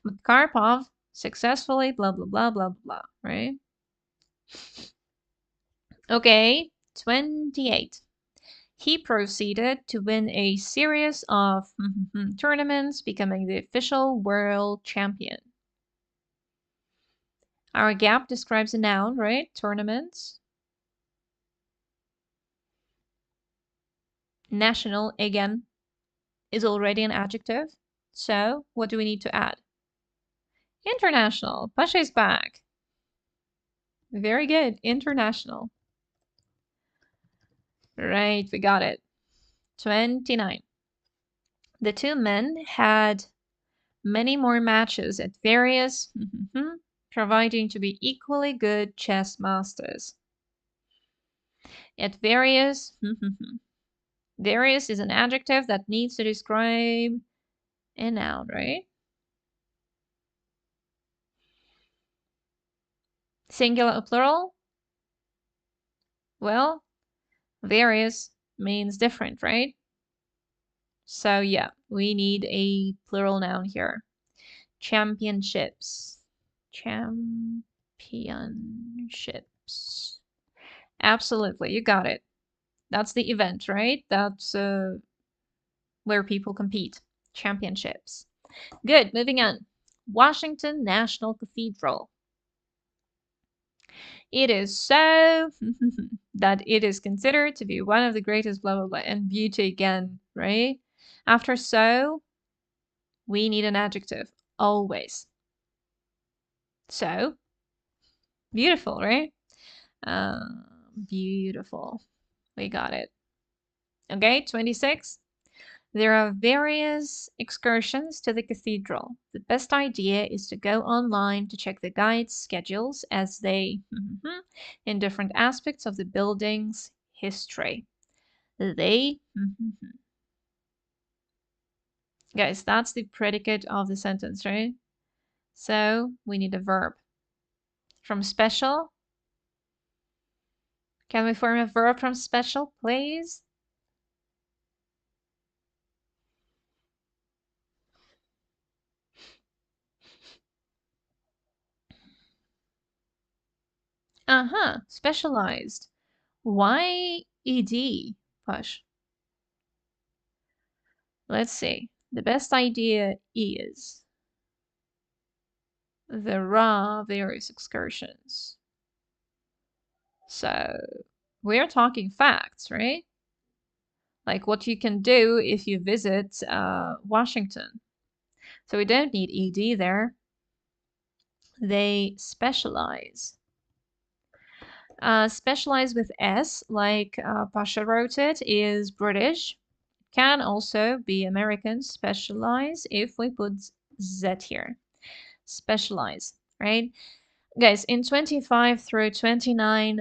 But Karpov successfully blah, blah, blah, blah, blah, right? Okay, 28. He proceeded to win a series of tournaments, becoming the official world champion. Our gap describes a noun, right? Tournaments. National, again, is already an adjective. So what do we need to add? International. Pasha is back. Very good. International. Right, we got it. 29. The two men had many more matches at various, proving to be equally good chess masters. At various, various is an adjective that needs to describe a noun, right? Singular or plural? Well, various means different, right? So yeah, we need a plural noun here. Championships. Championships. Absolutely, you got it. That's the event, right? That's where people compete. Championships. Good, moving on. Washington National Cathedral. It is so that it is considered to be one of the greatest blah blah blah, and beauty again, right? After so, we need an adjective, always. So, beautiful, right? Beautiful. We got it. Okay, 26. There are various excursions to the cathedral. The best idea is to go online to check the guides' schedules as they in different aspects of the building's history. They guys, that's the predicate of the sentence, right? So we need a verb. From special. Can we form a verb from special, please? Specialized. Why ed? Push. Let's see. The best idea is there are various excursions. So we're talking facts, right? Like what you can do if you visit Washington. So we don't need ed there. They specialize. Specialize with S, like Pasha wrote it, is British. Can also be American. Specialize if we put Z here. Specialize, right? Guys, in 25 through 29,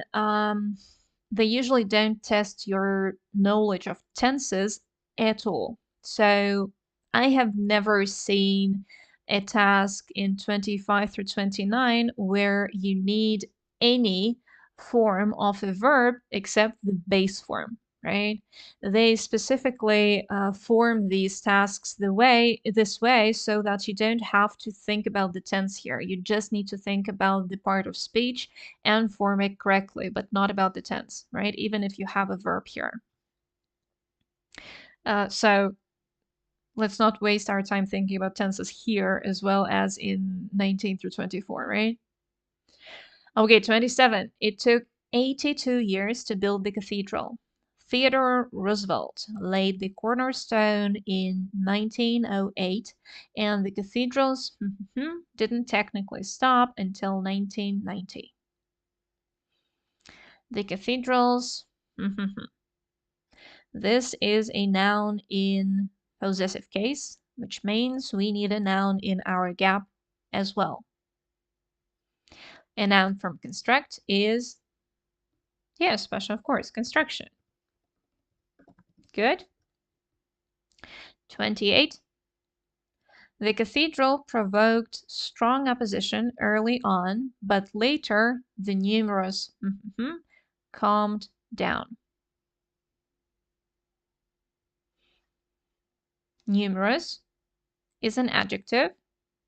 they usually don't test your knowledge of tenses at all. So I have never seen a task in 25 through 29 where you need any form of a verb except the base form, right? They specifically form these tasks this way so that you don't have to think about the tense here. You just need to think about the part of speech and form it correctly, but not about the tense, right? Even if you have a verb here. So let's not waste our time thinking about tenses here as well as in 19 through 24, right? Okay, 27. It took 82 years to build the cathedral. Theodore Roosevelt laid the cornerstone in 1908, and the cathedrals didn't technically stop until 1990. The cathedrals, this is a noun in possessive case, which means we need a noun in our gap as well. A noun from construct is, yes, special, of course, construction. Good. 28. The cathedral provoked strong opposition early on, but later the numerous calmed down. Numerous is an adjective.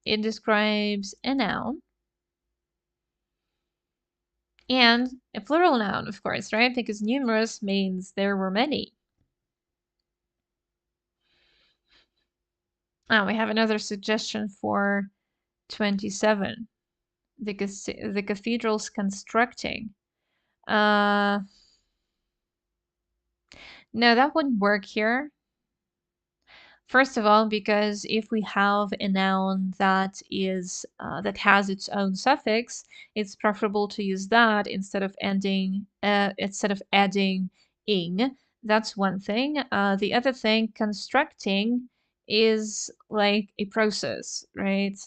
It describes a noun and a plural noun, of course, right? Because numerous means there were many. We have another suggestion for 27. The cathedral's constructing. No, that wouldn't work here. First of all, because if we have a noun that is that has its own suffix, it's preferable to use that instead of adding ing. That's one thing. The other thing, constructing is like a process, right?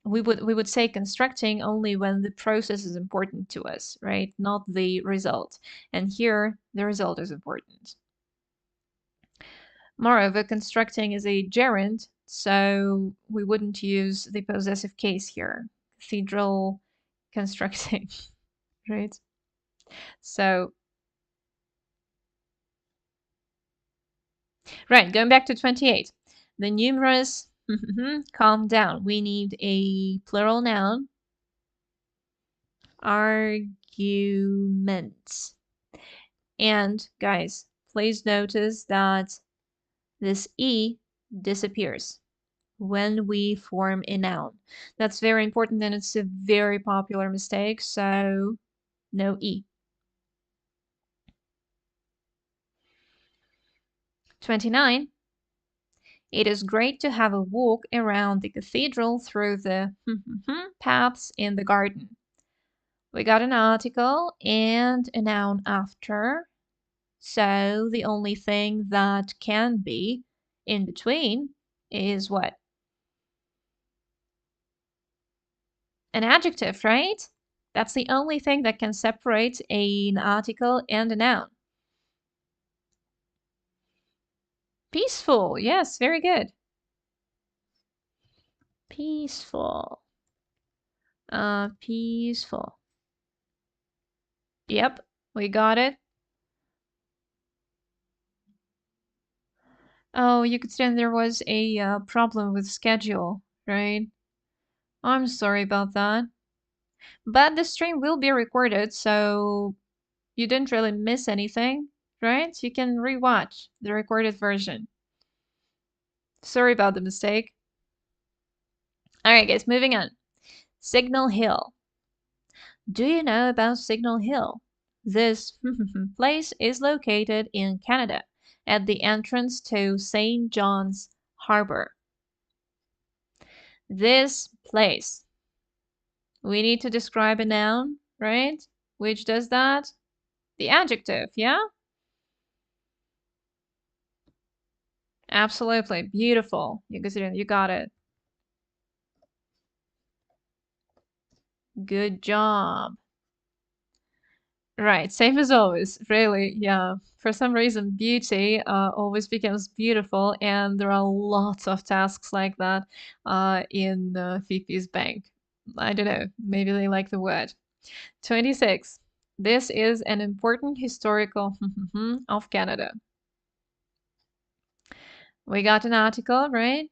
We would say constructing only when the process is important to us, right? Not the result. And here, the result is important. Moreover, constructing is a gerund, so we wouldn't use the possessive case here. Cathedral constructing, right? So, right, going back to 28. The numerous, calm down. We need a plural noun. Arguments. And guys, please notice that this E disappears when we form a noun. That's very important and it's a very popular mistake, so no E. 29. It is great to have a walk around the cathedral through the paths in the garden. We got an article and a noun after, so the only thing that can be in between is what? An adjective, right? That's the only thing that can separate an article and a noun. Peaceful, yes, very good. Peaceful. Peaceful. Yep, we got it. Oh, you could say there was a problem with schedule, right? I'm sorry about that. But the stream will be recorded, so you didn't really miss anything. right? You can rewatch the recorded version. Sorry about the mistake. All right, guys, moving on. Signal Hill. Do you know about Signal Hill? This place is located in Canada at the entrance to St. John's Harbor. This place. We need to describe a noun, right? Which does that? The adjective, yeah? Absolutely. Beautiful. You got it. Good job. Right, same as always, really, yeah. For some reason, beauty always becomes beautiful, and there are lots of tasks like that in ФИПИ's bank. I don't know, maybe they like the word. 26. This is an important historical of Canada. We got an article, right?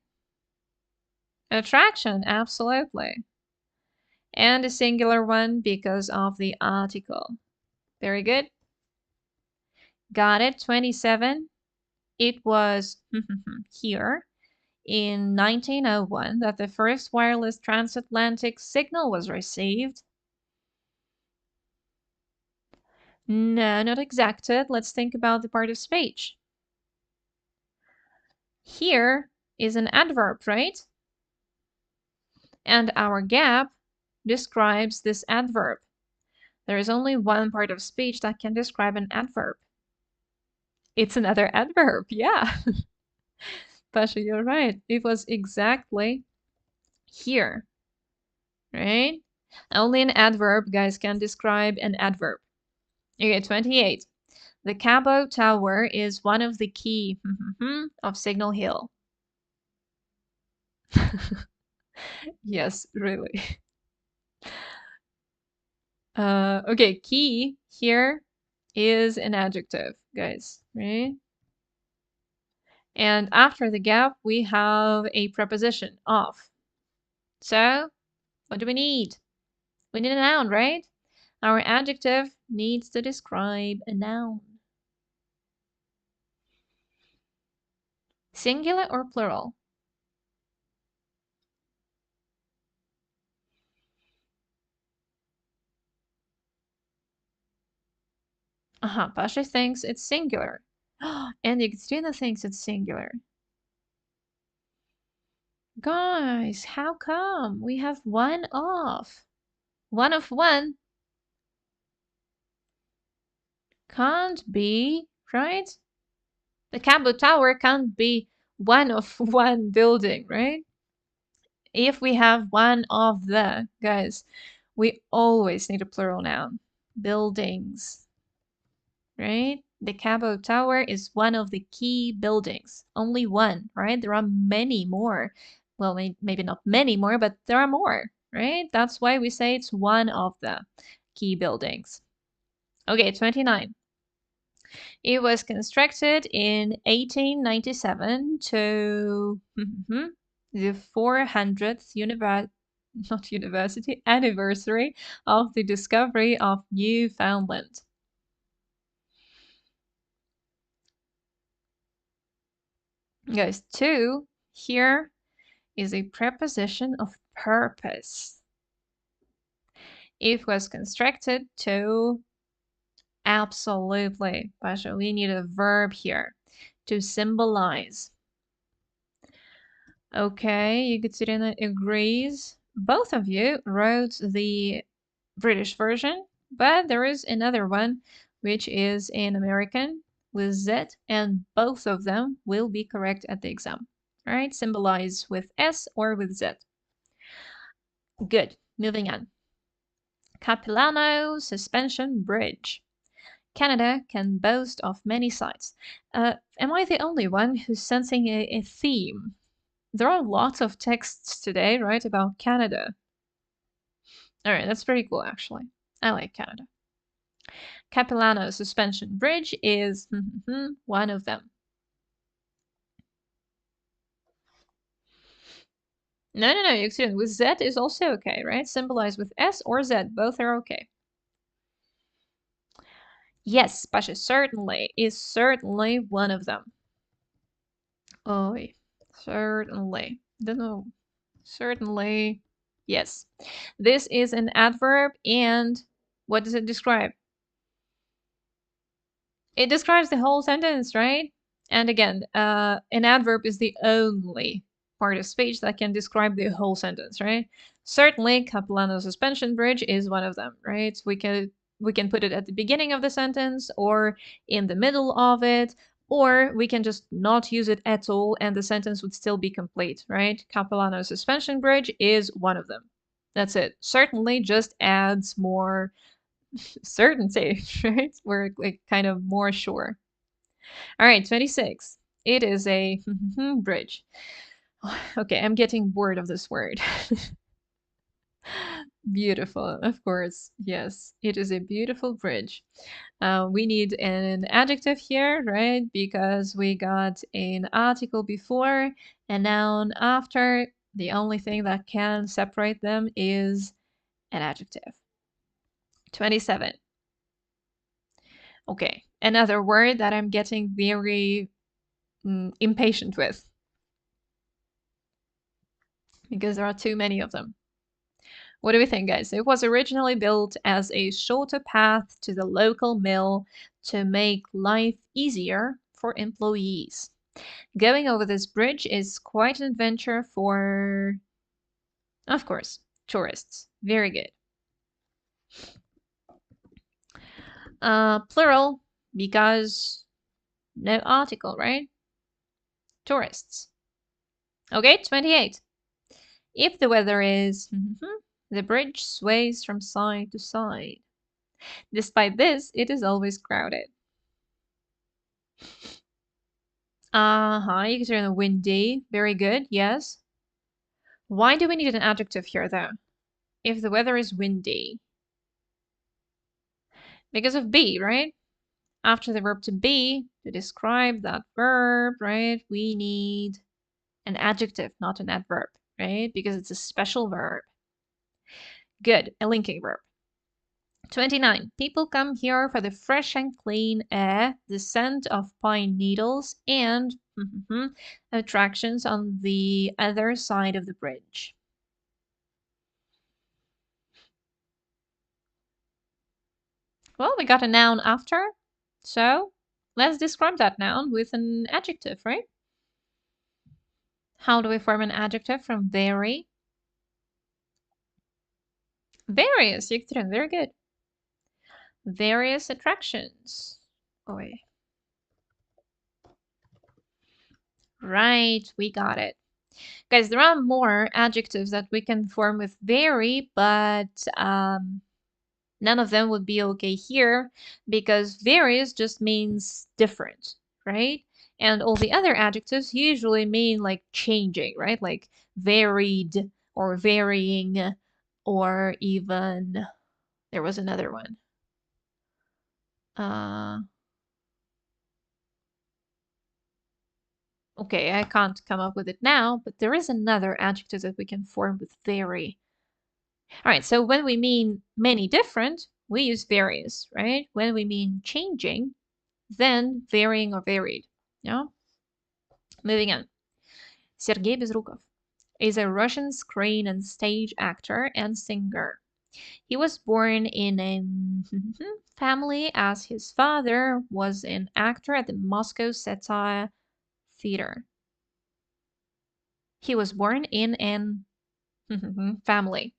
Attraction, absolutely. And a singular one because of the article. Very good. Got it. 27. It was here in 1901 that the first wireless transatlantic signal was received. No, not exacted. Let's think about the part of speech. Here is an adverb, right? And our gap describes this adverb. There is only one part of speech that can describe an adverb. It's another adverb, yeah. Pasha, you're right. It was exactly here, right? Only an adverb, guys, can describe an adverb. Okay, 28. The Cabo Tower is one of the key of Signal Hill. Yes, really. Okay, key here is an adjective, guys, right? And after the gap, we have a preposition, of. So, what do we need? We need a noun, right? Our adjective needs to describe a noun. Singular or plural? Pasha thinks it's singular. And Yekaterina thinks it's singular. Guys, how come? We have one of. One of one can't be, right? The Cabo Tower can't be one of one building, right? If we have one of the, guys, we always need a plural noun. Buildings, right? The Cabo Tower is one of the key buildings. Only one, right? There are many more. Well, maybe not many more, but there are more, right? That's why we say it's one of the key buildings. Okay, 29. It was constructed in 1897 to the 400th anniversary of the discovery of Newfoundland. Guys, to here is a preposition of purpose. It was constructed to, absolutely, Pasha, we need a verb here, to symbolize. Okay, Yekaterina agrees. Both of you wrote the British version, but there is another one which is in American with Z, and both of them will be correct at the exam. All right, symbolize with S or with Z. Good, moving on. Capilano Suspension Bridge. Canada can boast of many sites. Am I the only one who's sensing a theme? There are lots of texts today, right, about Canada. All right, that's pretty cool, actually. I like Canada. Capilano Suspension Bridge is one of them. No, Excellent. With Z is also okay, right? Symbolize with S or Z, both are okay. Yes, Pasha, certainly is certainly one of them. Oh, certainly. Don't know. Certainly. Yes. This is an adverb, and what does it describe? It describes the whole sentence, right? And again, an adverb is the only part of speech that can describe the whole sentence, right? Certainly, Capilano suspension bridge is one of them, right? We can put it at the beginning of the sentence or in the middle of it, or we can just not use it at all and the sentence would still be complete, right? Capilano suspension bridge is one of them. That's it. Certainly just adds more certainty, right? We're like kind of more sure. All right, 26. It is a bridge. Okay, I'm getting bored of this word. Beautiful, of course. Yes, it is a beautiful bridge. We need an adjective here, right? Because we got an article before, a noun after. The only thing that can separate them is an adjective. 27. Okay, another word that I'm getting very impatient with because there are too many of them. What do we think, guys? It was originally built as a shorter path to the local mill to make life easier for employees. Going over this bridge is quite an adventure for, of course, tourists. Very good. Plural, because no article, right? Tourists. Okay, 28. If the weather is, the bridge sways from side to side. Despite this, it is always crowded. You can turn the windy. Very good, yes. Why do we need an adjective here, though? If the weather is windy. Because of be, right? After the verb to be, to describe that verb, right, we need an adjective, not an adverb, right? Because it's a special verb. Good, a linking verb. 29. People come here for the fresh and clean air, the scent of pine needles, and attractions on the other side of the bridge. Well, we got a noun after, so let's describe that noun with an adjective, right? How do we form an adjective from very? Various, Yekaterinka, very good. Various attractions. Oh, wait. Right, we got it. Guys, there are more adjectives that we can form with very, but none of them would be okay here because various just means different, right? And all the other adjectives usually mean like changing, right? Like varied or varying, or even there was another one. Okay, I can't come up with it now, but there is another adjective that we can form with very. All right, so when we mean many different, we use various, right? When we mean changing, then varying or varied. Yeah. Moving on. Sergei Bezrukov is a Russian screen and stage actor and singer. He was born in a family as his father was an actor at the Moscow Satire Theater. He was born in an family.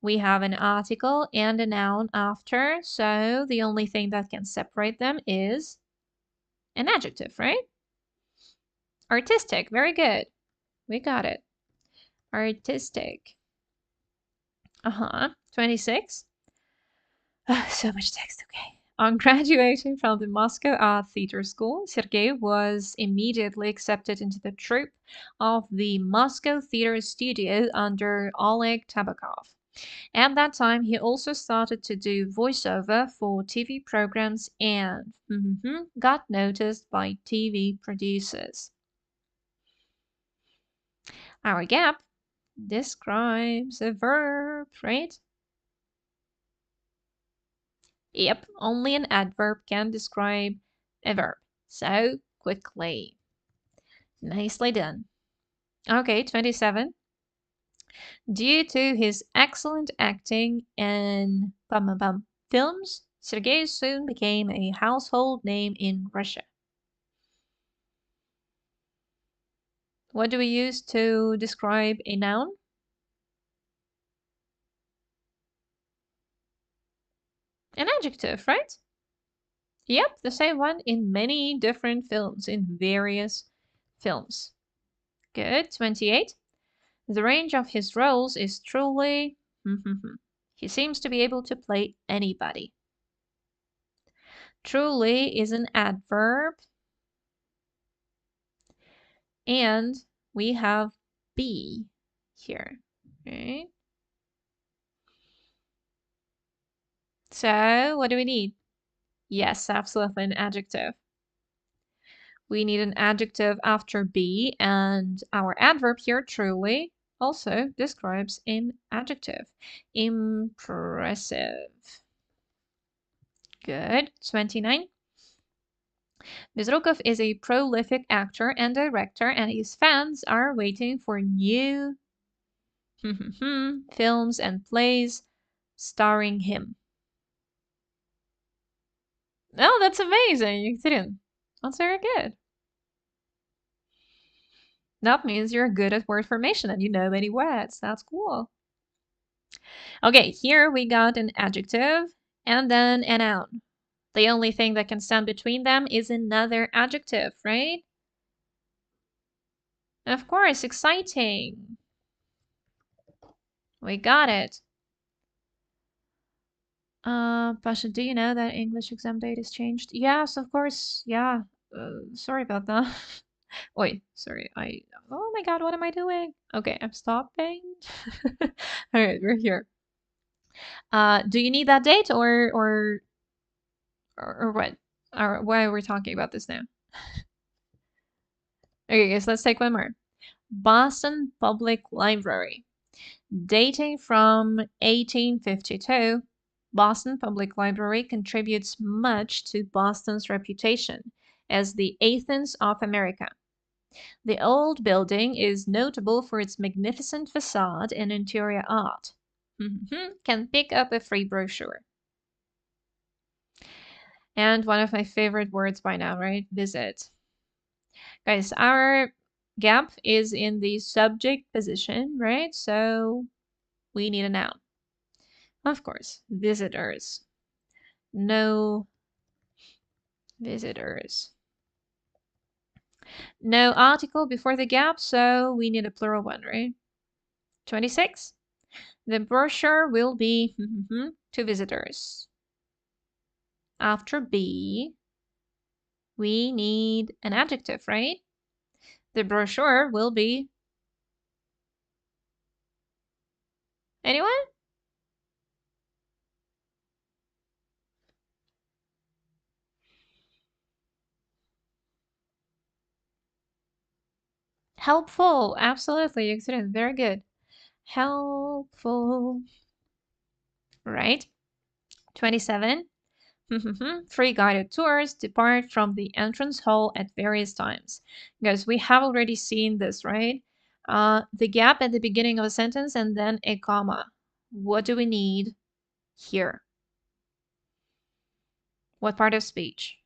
We have an article and a noun after, so the only thing that can separate them is an adjective, right? Artistic, very good. We got it. Artistic. 26. So much text, okay. On graduating from the Moscow Art Theater School, Sergei was immediately accepted into the troupe of the Moscow Theater Studio under Oleg Tabakov. At that time, he also started to do voiceover for TV programs and got noticed by TV producers. Our gap describes a verb, right? Yep, only an adverb can describe a verb. So, quickly. Nicely done. Okay, 27. Due to his excellent acting in films, Sergei soon became a household name in Russia. What do we use to describe a noun? An adjective, right? Yep, the same one in many different films, in various films. Good. 28. The range of his roles is truly... He seems to be able to play anybody. Truly is an adverb. And we have be here, right? So what do we need? Yes, absolutely, an adjective. We need an adjective after be, and our adverb here, truly, also describes an adjective. Impressive. Good. 29. Bezrukov is a prolific actor and director, and his fans are waiting for new films and plays starring him. Oh, that's amazing. You didn't. That's very good. That means you're good at word formation and you know many words. That's cool. Okay, here we got an adjective and then a noun. The only thing that can stand between them is another adjective, right? Of course, exciting. We got it. Pasha, do you know that English exam date is changed? Yes, of course. Yeah. Sorry about that. Wait, sorry. Oh my God, what am I doing? Okay, I'm stopping. All right, we're here. Do you need that date or what? Or why are we talking about this now? Okay, guys, let's take one more. Boston Public Library. Dating from 1852, Boston Public Library contributes much to Boston's reputation as the Athens of America. The old building is notable for its magnificent facade and interior art. Can pick up a free brochure. And one of my favorite words by now, right? Visit. Guys, our gap is in the subject position, right? So we need a noun. Of course, visitors. No visitors. No article before the gap, so we need a plural one, right? 26. The brochure will be to visitors. After be, we need an adjective, right? The brochure will be... Anyone? Helpful. Absolutely. Excellent. Very good. Helpful. Right. 27. Free guided tours depart from the entrance hall at various times. Guys, we have already seen this, right? The gap at the beginning of a sentence and then a comma. What do we need here? What part of speech?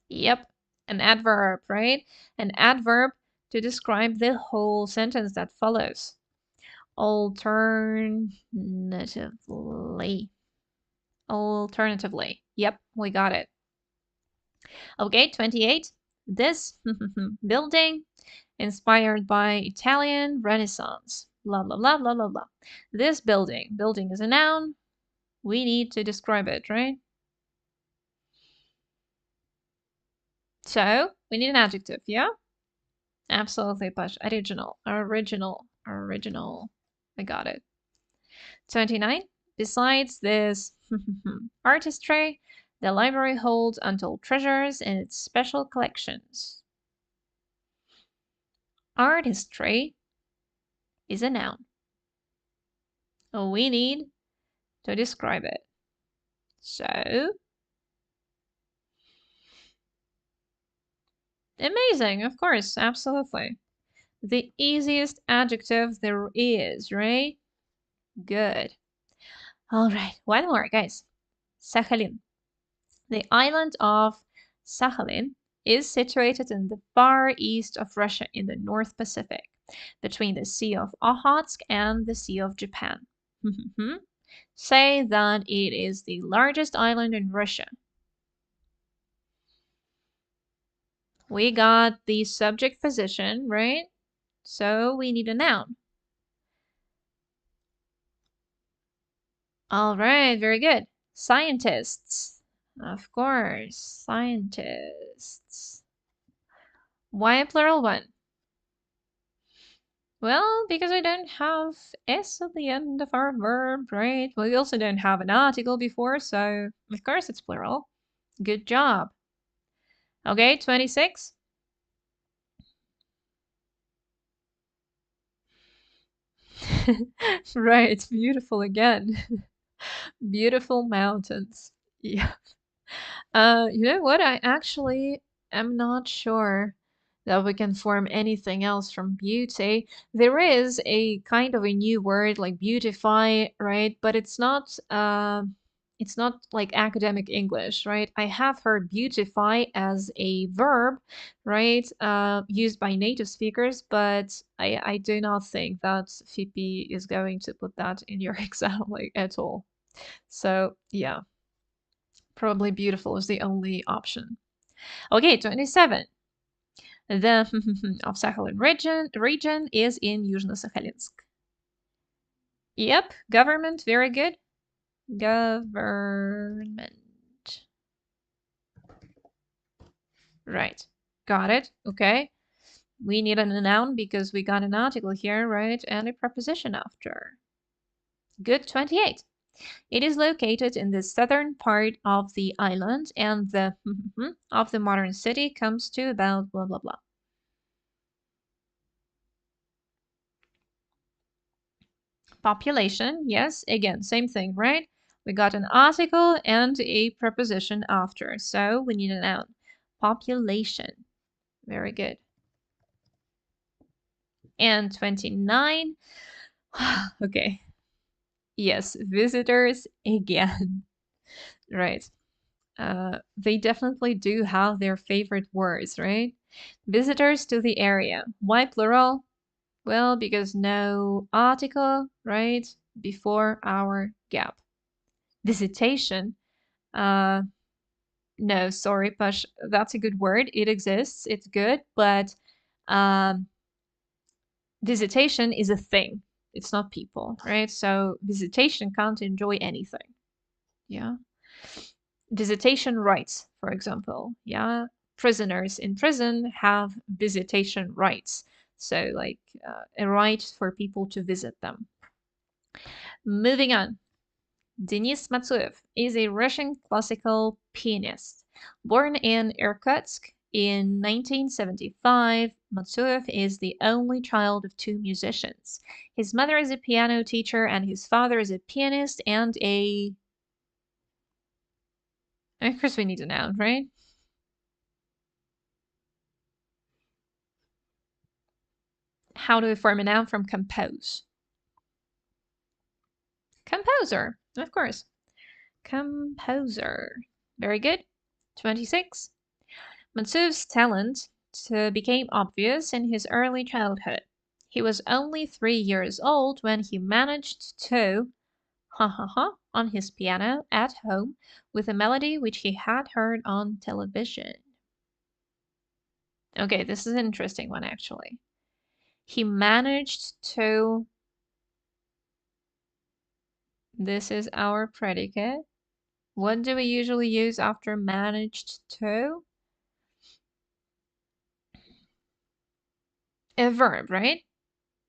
Yep, an adverb, right? An adverb to describe the whole sentence that follows. Alternatively. Alternatively. Yep, we got it. Okay, 28. This building inspired by Italian Renaissance. Blah, blah, blah, blah, blah, blah. This building. Building is a noun. We need to describe it, right? So, we need an adjective, yeah? Absolutely, Pash. Original. Original. Original. I got it. 29. Besides this artistry, the library holds untold treasures in its special collections. Artistry is a noun. we need to describe it. So, amazing, of course, absolutely. The easiest adjective there is, right? Good. All right, one more, guys. Sakhalin. The island of Sakhalin is situated in the far east of Russia in the North Pacific, between the Sea of Okhotsk and the Sea of Japan. Say that it is the largest island in Russia. We got the subject position, right? So we need a noun. All right, very good. Scientists. Of course, scientists. Why a plural one? Well, because we don't have S at the end of our verb, right? We also don't have an article before, so of course it's plural. Good job. Okay, 26. Right, it's beautiful again. Beautiful mountains. Yeah. You know what? I actually am not sure that we can form anything else from beauty. There is a kind of a new word like beautify, right? But it's not like academic English, right? I have heard beautify as a verb, right? Used by native speakers, but I do not think that FIPI is going to put that in your exam like at all. So yeah. Probably beautiful is the only option. Okay, 27. The of Sakhalin region is in Yuzhno-Sakhalinsk. Yep, government, very good. Government. Right, got it. Okay. We need a noun because we got an article here, right? And a preposition after. Good, 28. It is located in the southern part of the island, and the of the modern city comes to about blah blah blah. Population, yes, again, same thing, right? We got an article and a preposition after, so we need a noun. Population. Very good. And 29. Okay. Yes, visitors again. Right. They definitely do have their favorite words, right? Visitors to the area. Why plural? Well, because no article, right, before our gap. Visitation. Uh, no, sorry, Pash, that's a good word. It exists, it's good, but um, visitation is a thing. It's not people, right? So visitation can't enjoy anything. Yeah. Visitation rights, for example. Yeah. Prisoners in prison have visitation rights. So, like a right for people to visit them. Moving on. Denis Matsuev is a Russian classical pianist. Born in Irkutsk in 1975, Matsuev is the only child of two musicians. His mother is a piano teacher and his father is a pianist and a... Of course we need a noun, right? How do we form a noun from compose? Composer, of course. Composer. Very good. 26. Matsuev's talent became obvious in his early childhood. He was only 3 years old when he managed to ha ha ha on his piano at home with a melody which he had heard on television. Okay, this is an interesting one actually. He managed to... This is our predicate. What do we usually use after managed to? A verb, right?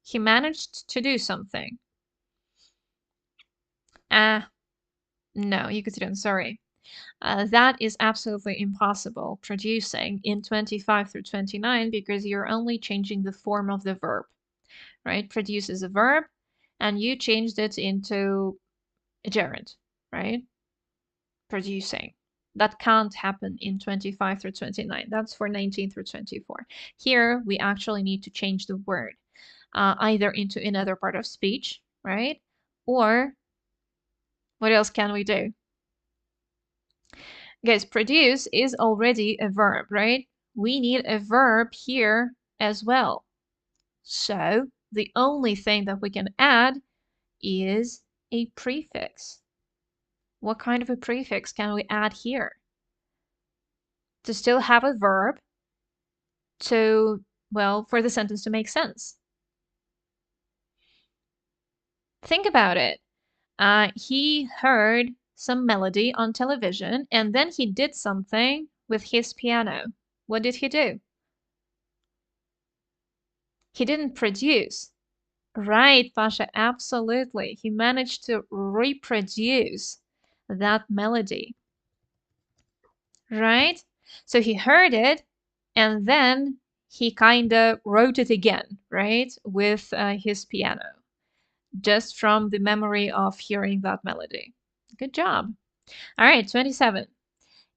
He managed to do something. No, you could sit on, sorry. That is absolutely impossible producing in 25 through 29 because you're only changing the form of the verb, right? Produce is a verb and you changed it into a gerund, right? Producing. That can't happen in 25 through 29. That's for 19 through 24. Here, we actually need to change the word either into another part of speech, right? Or what else can we do? Guys, produce is already a verb, right? We need a verb here as well. So the only thing that we can add is a prefix. What kind of a prefix can we add here? To still have a verb to, well, for the sentence to make sense. Think about it. He heard some melody on television and then he did something with his piano. What did he do? He didn't produce. Right, Pasha, absolutely. He managed to reproduce that melody. Right? So he heard it and then he kind of wrote it again, right? With his piano, just from the memory of hearing that melody. Good job. All right, 27.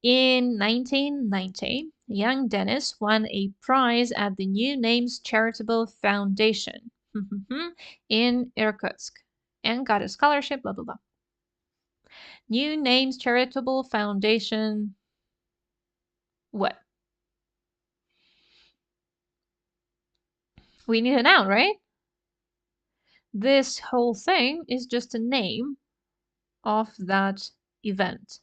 In 1990, young Dennis won a prize at the New Names Charitable Foundation in Irkutsk and got a scholarship, blah, blah, blah. New Names Charitable Foundation, what? We need a noun, right? This whole thing is just a name of that event.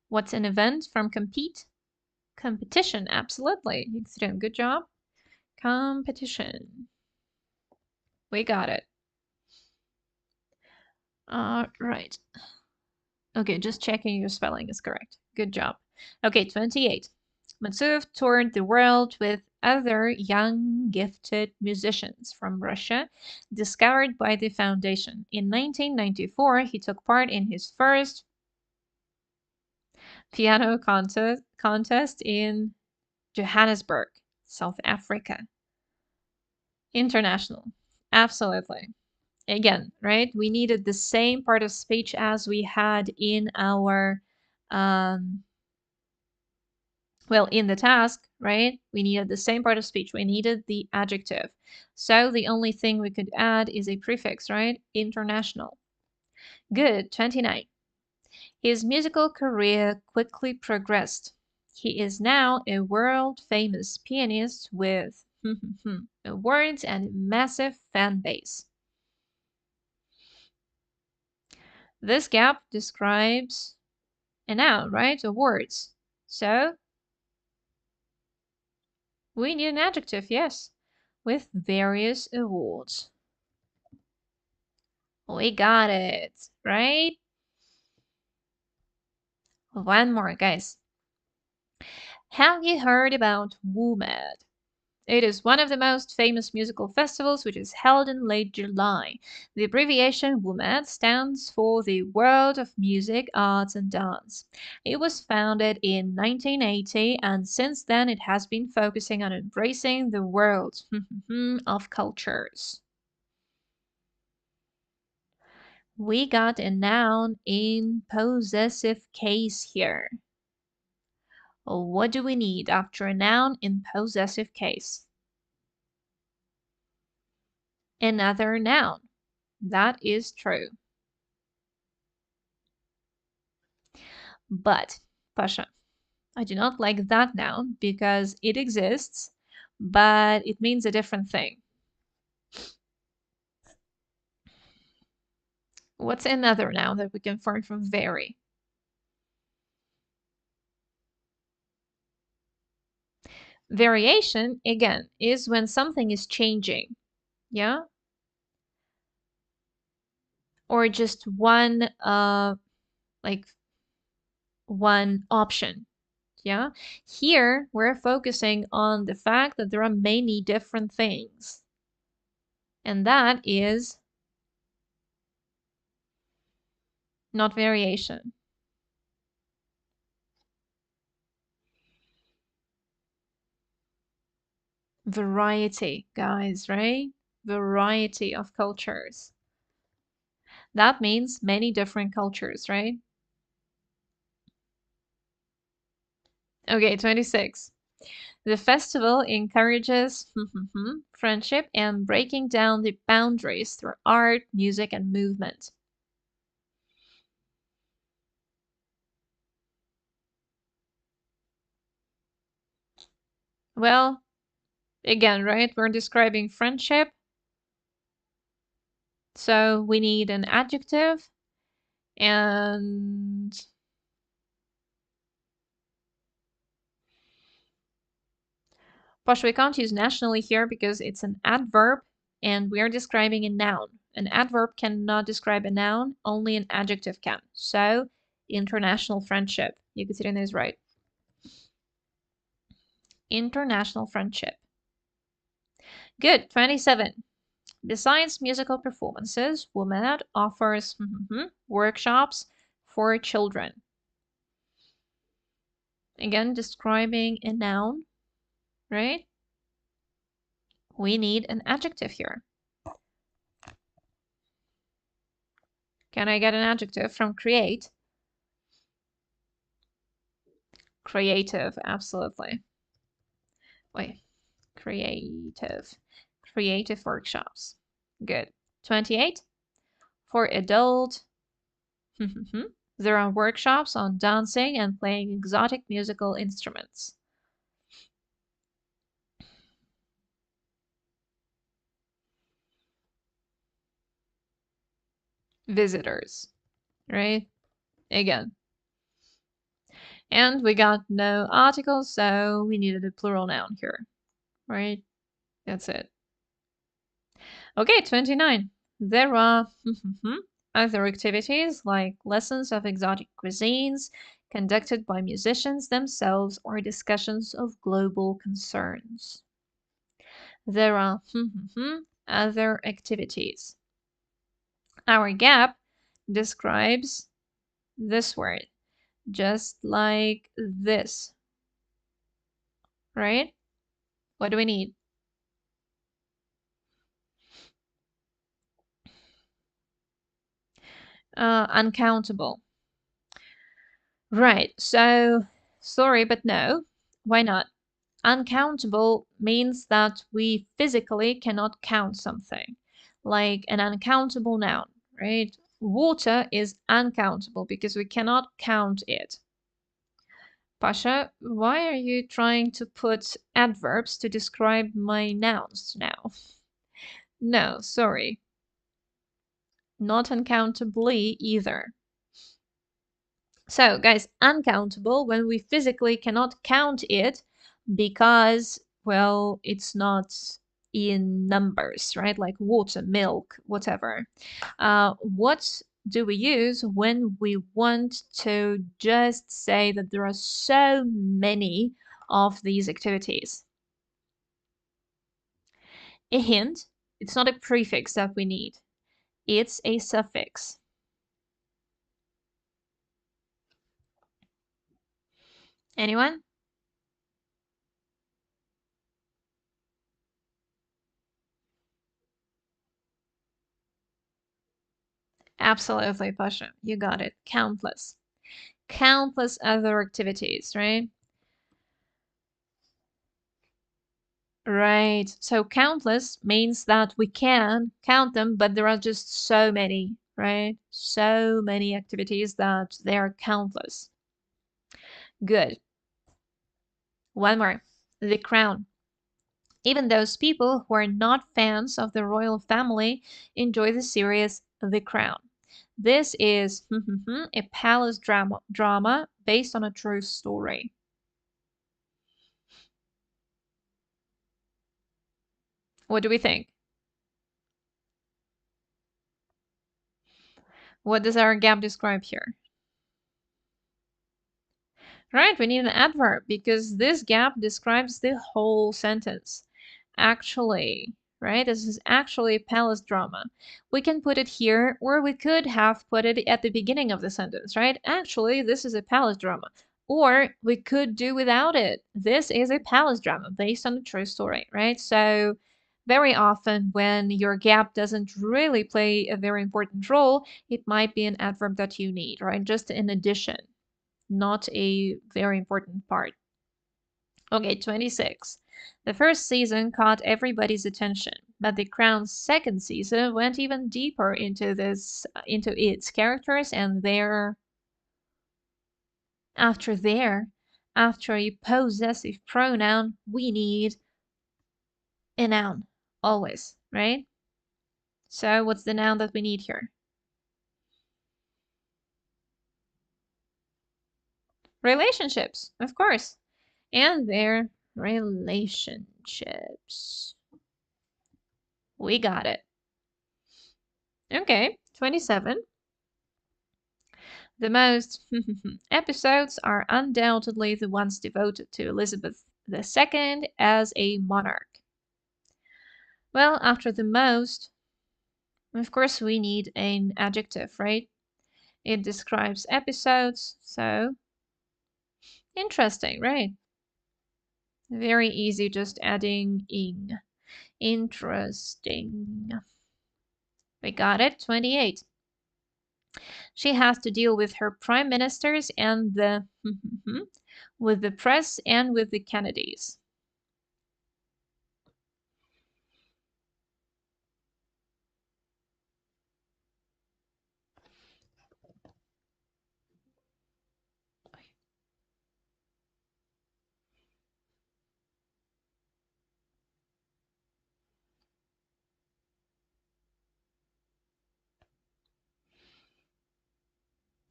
What's an event from compete? Competition, absolutely. Good job. Competition. We got it. Right. Okay, just checking your spelling is correct. Good job. Okay, 28. Matsuv toured the world with other young gifted musicians from Russia discovered by the foundation. In 1994, he took part in his first piano contest in Johannesburg, South Africa. International. Absolutely. Again, right? We needed the same part of speech as we had in our, well, in the task, right? We needed the same part of speech. We needed the adjective. So the only thing we could add is a prefix, right? International. Good, 29. His musical career quickly progressed. He is now a world-famous pianist with awards and a massive fan base. This gap describes a noun, right? Awards. So we need an adjective, yes, with various awards. We got it, right? One more, guys. Have you heard about WOMAD? It is one of the most famous musical festivals which is held in late July. The abbreviation WOMAD stands for the World of Music, Arts and Dance. It was founded in 1980 and since then it has been focusing on embracing the world of cultures. We got a noun in possessive case here. What do we need after a noun in possessive case? Another noun. That is true. But, Pasha, I do not like that noun because it exists, but it means a different thing. What's another noun that we can form from vary? Variation, again, is when something is changing, yeah? Or just one, like one option, yeah? Here, we're focusing on the fact that there are many different things. And that is not variation. Variety, guys, right? Variety of cultures. That means many different cultures, right? Okay, 26. The festival encourages friendship and breaking down the boundaries through art, music, and movement. Well, again, right? We're describing friendship, so we need an adjective and Pasha, we can't use nationally here because it's an adverb and we are describing a noun. An adverb cannot describe a noun, only an adjective can. So, international friendship. Yekaterina is right. International friendship. Good. 27. Besides musical performances, WOMAD offers workshops for children. Again, describing a noun, right? We need an adjective here. Can I get an adjective from create? Creative, absolutely. Wait, creative. Creative workshops. Good. 28. For adult, there are workshops on dancing and playing exotic musical instruments. Visitors, right? Again. And we got no article, so we needed a plural noun here, right? That's it. Okay, 29. There are other activities like lessons of exotic cuisines conducted by musicians themselves or discussions of global concerns. There are other activities. Our gap describes this word, just like this, right? What do we need? Uncountable. Right, so sorry, but no. Why not? Uncountable means that we physically cannot count something, like an uncountable noun, right? Water is uncountable because we cannot count it. Pasha, why are you trying to put adverbs to describe my nouns now? No, sorry. Not uncountably either. So, guys, uncountable when we physically cannot count it because, well, it's not in numbers, right? Like water, milk, whatever. What do we use when we want to just say that there are so many of these activities? A hint, it's not a prefix that we need. It's a suffix. Anyone? Absolutely, Pasha. You got it. Countless. Countless other activities, right? Right. So countless means that we can count them, but there are just so many, right? So many activities that they are countless. Good. One more. The crown. Even those people who are not fans of the royal family enjoy the series The Crown. This is a palace drama based on a true story. What do we think? What does our gap describe here? Right, we need an adverb because this gap describes the whole sentence. Actually, right? This is actually a palace drama. We can put it here, or we could have put it at the beginning of the sentence, right? Actually, this is a palace drama. Or we could do without it. This is a palace drama based on a true story, right? So very often when your gap doesn't really play a very important role, it might be an adverb that you need, right? Just in addition, not a very important part. Okay, 26. The first season caught everybody's attention, but The Crown's second season went even deeper into its characters and after a possessive pronoun, we need a noun, always, right? So what's the noun that we need here? Relationships, of course. And their relationships. We got it. Okay, 27. The most episodes are undoubtedly the ones devoted to Elizabeth II as a monarch. Well, after the most, of course, we need an adjective, right? It describes episodes, so interesting, right? Very easy, just adding ing. Interesting. We got it. 28. She has to deal with her prime ministers and with the press and with the Kennedys.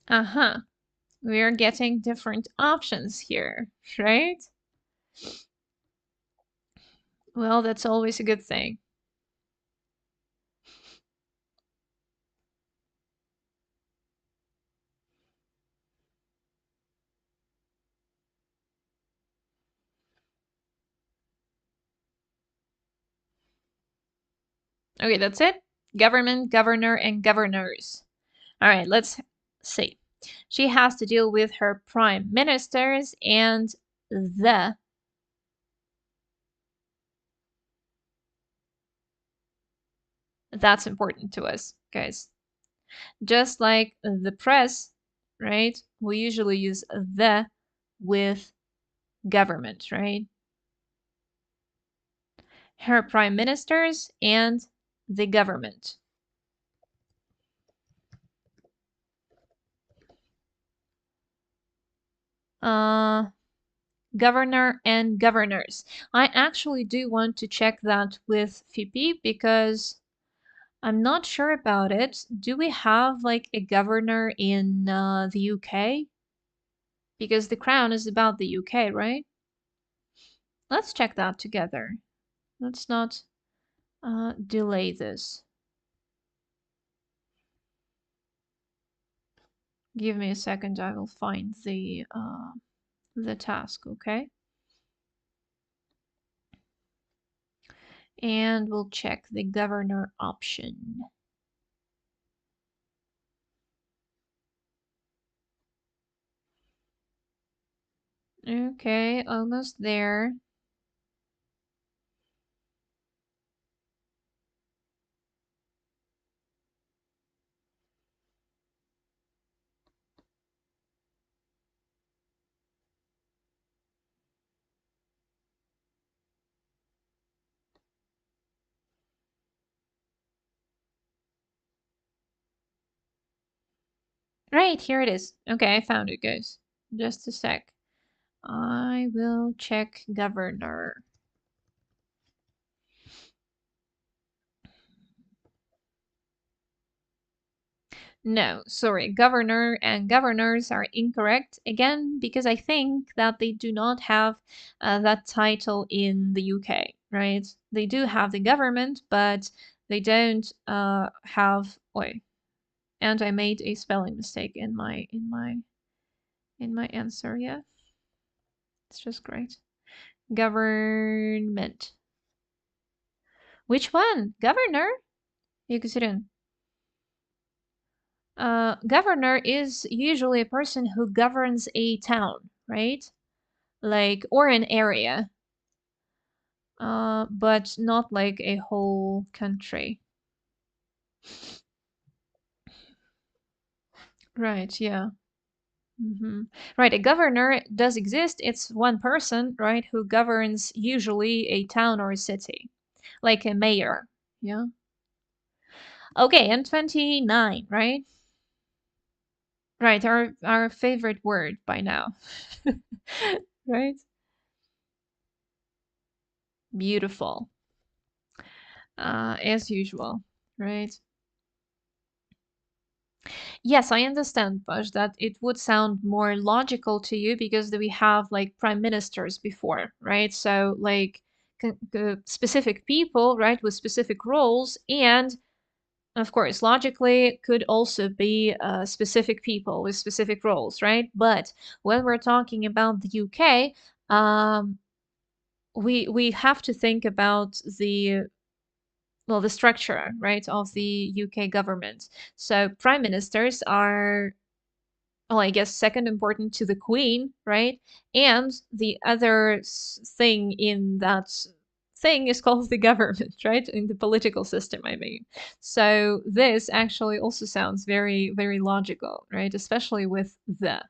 Uh-huh. We're getting different options here, right? Well, that's always a good thing. Okay, that's it. Government, governor, and governors. All right, let's see. She has to deal with her prime ministers and the. That's important to us, guys. Just like the press, right? We usually use the with government, right? Her prime ministers and the government. Governor and governors. I actually do want to check that with FIPI because I'm not sure about it. Do we have like a governor in the UK? Because The Crown is about the UK, right? Let's check that together. Let's not delay this. Give me a second, I will find the task, okay? And we'll check the governor option. Okay, almost there. Right, here it is. Okay, I found it, guys. Just a sec. I will check governor. No, sorry, governor and governors are incorrect again because I think that they do not have that title in the UK, right? They do have the government, but they don't have. Wait, and I made a spelling mistake in my answer. Yeah, it's just great. Government. Which one? Governor? Yukisurin. Governor is usually a person who governs a town, right? Like, or an area. but not like a whole country. Right, yeah. Right, a governor does exist. It's one person, right, who governs usually a town or a city, like a mayor. Yeah. Okay, and 29, right? Right, our favorite word by now. Right? Beautiful. As usual, right? Yes, I understand, Pash, that it would sound more logical to you because we have like prime ministers before, right? So like specific people, right, with specific roles, and of course, logically, could also be specific people with specific roles, right? But when we're talking about the UK, we have to think about the structure, right, of the UK government. So prime ministers are, well, I guess second important to the Queen, right? And the other thing in that thing is called the government, right? In the political system, I mean. So this actually also sounds very, very logical, right? Especially with the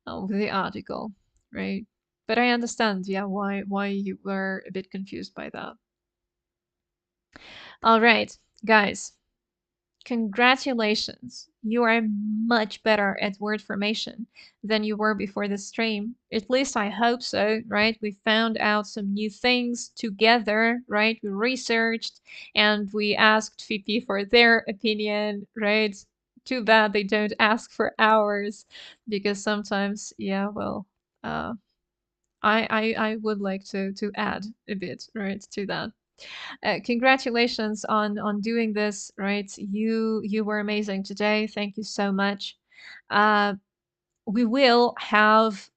article, right? But I understand, yeah, why you were a bit confused by that. All right, guys. Congratulations! You are much better at word formation than you were before the stream. At least I hope so, right? We found out some new things together, right? We researched and we asked FIPI for their opinion, right? Too bad they don't ask for ours because sometimes, yeah, well, uh, I would like to add a bit, right, to that. Congratulations on doing this, right? You were amazing today. Thank you so much. Uh, we will have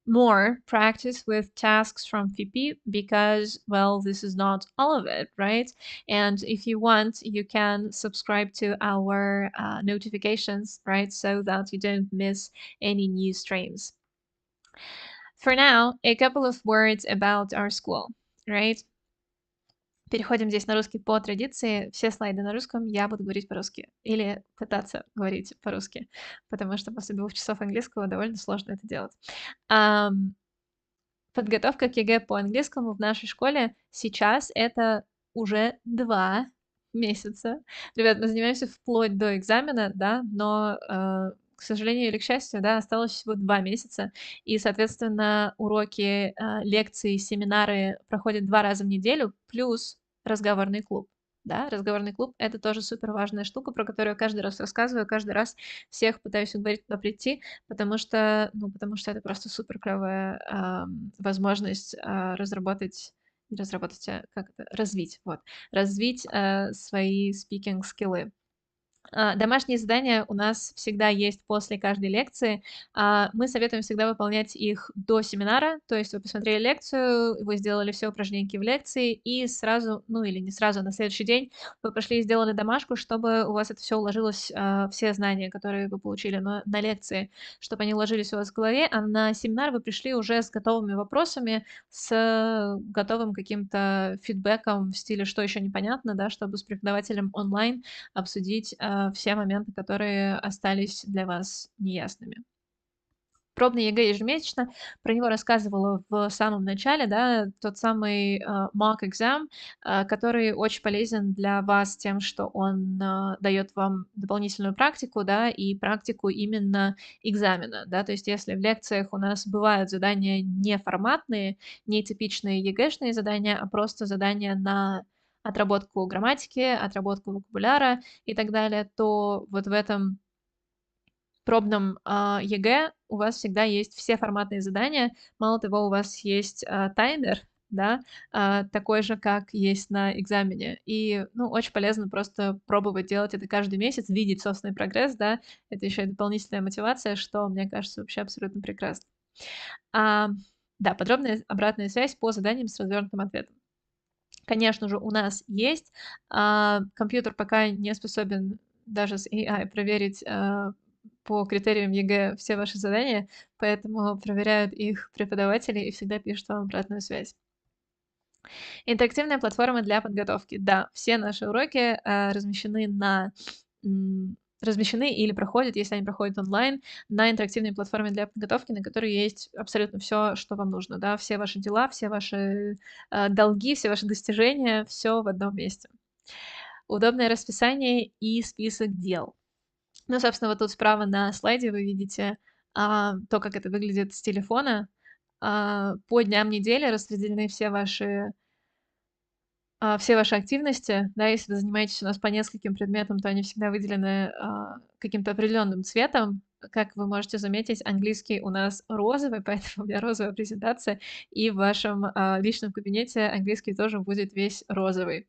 more practice with tasks from FIPI because, well, this is not all of it, right? And if you want, you can subscribe to our notifications, right? So that you don't miss any new streams. For now, a couple of words about our school, right? Переходим здесь на русский по традиции. Все слайды на русском, я буду говорить по-русски. Или пытаться говорить по-русски, потому что после 2 часов английского довольно сложно это делать. Ам, Подготовка к ЕГЭ по английскому в нашей школе сейчас это уже 2 месяца. Ребят, мы занимаемся вплоть до экзамена, да, но, к сожалению или к счастью, да, осталось всего 2 месяца. И, соответственно, уроки, лекции, семинары проходят 2 раза в неделю, плюс разговорный клуб. Да, разговорный клуб — это тоже супер важная штука, про которую я каждый раз рассказываю, каждый раз всех пытаюсь уговорить туда прийти, потому что это просто супер клевая возможность разработать, не разработать, как это, развить, вот, развить свои speaking скиллы. Домашние задания у нас всегда есть после каждой лекции. Мы советуем всегда выполнять их до семинара. То есть вы посмотрели лекцию, вы сделали все упражнения в лекции, и сразу, ну или не сразу, а на следующий день вы пошли и сделали домашку, чтобы у вас это все уложилось, все знания, которые вы получили на лекции, чтобы они уложились у вас в голове, а на семинар вы пришли уже с готовыми вопросами, с готовым каким-то фидбэком в стиле «что еще непонятно», да, чтобы с преподавателем онлайн обсудить все моменты, которые остались для вас неясными. Пробный ЕГЭ ежемесячно, про него рассказывала в самом начале, да, тот самый mock exam, который очень полезен для вас тем, что он дает вам дополнительную практику, да, и практику именно экзамена, да, то есть если в лекциях у нас бывают задания не форматные, не типичные ЕГЭшные задания, а просто задания на отработку грамматики, отработку вокабуляра и так далее, то вот в этом пробном ЕГЭ у вас всегда есть все форматные задания. Мало того, у вас есть таймер, да, такой же, как есть на экзамене. И, ну, очень полезно просто пробовать делать это каждый месяц, видеть собственный прогресс, да. Это еще и дополнительная мотивация, что, мне кажется, вообще абсолютно прекрасно. А, да, подробная обратная связь по заданиям с развернутым ответом. Конечно же, у нас есть. Компьютер пока не способен даже с AI проверить по критериям ЕГЭ все ваши задания, поэтому проверяют их преподаватели и всегда пишут вам обратную связь. Интерактивная платформа для подготовки. Да, все наши уроки размещены или проходят, если они проходят онлайн, на интерактивной платформе для подготовки, на которой есть абсолютно все, что вам нужно, да, все ваши дела, все ваши долги, все ваши достижения, все в одном месте. Удобное расписание и список дел. Ну, собственно, вот тут справа на слайде вы видите то, как это выглядит с телефона. По дням недели распределены все ваши активности, да, если вы занимаетесь у нас по нескольким предметам, то они всегда выделены каким-то определенным цветом. Как вы можете заметить, английский у нас розовый, поэтому у меня розовая презентация, и в вашем личном кабинете английский тоже будет весь розовый,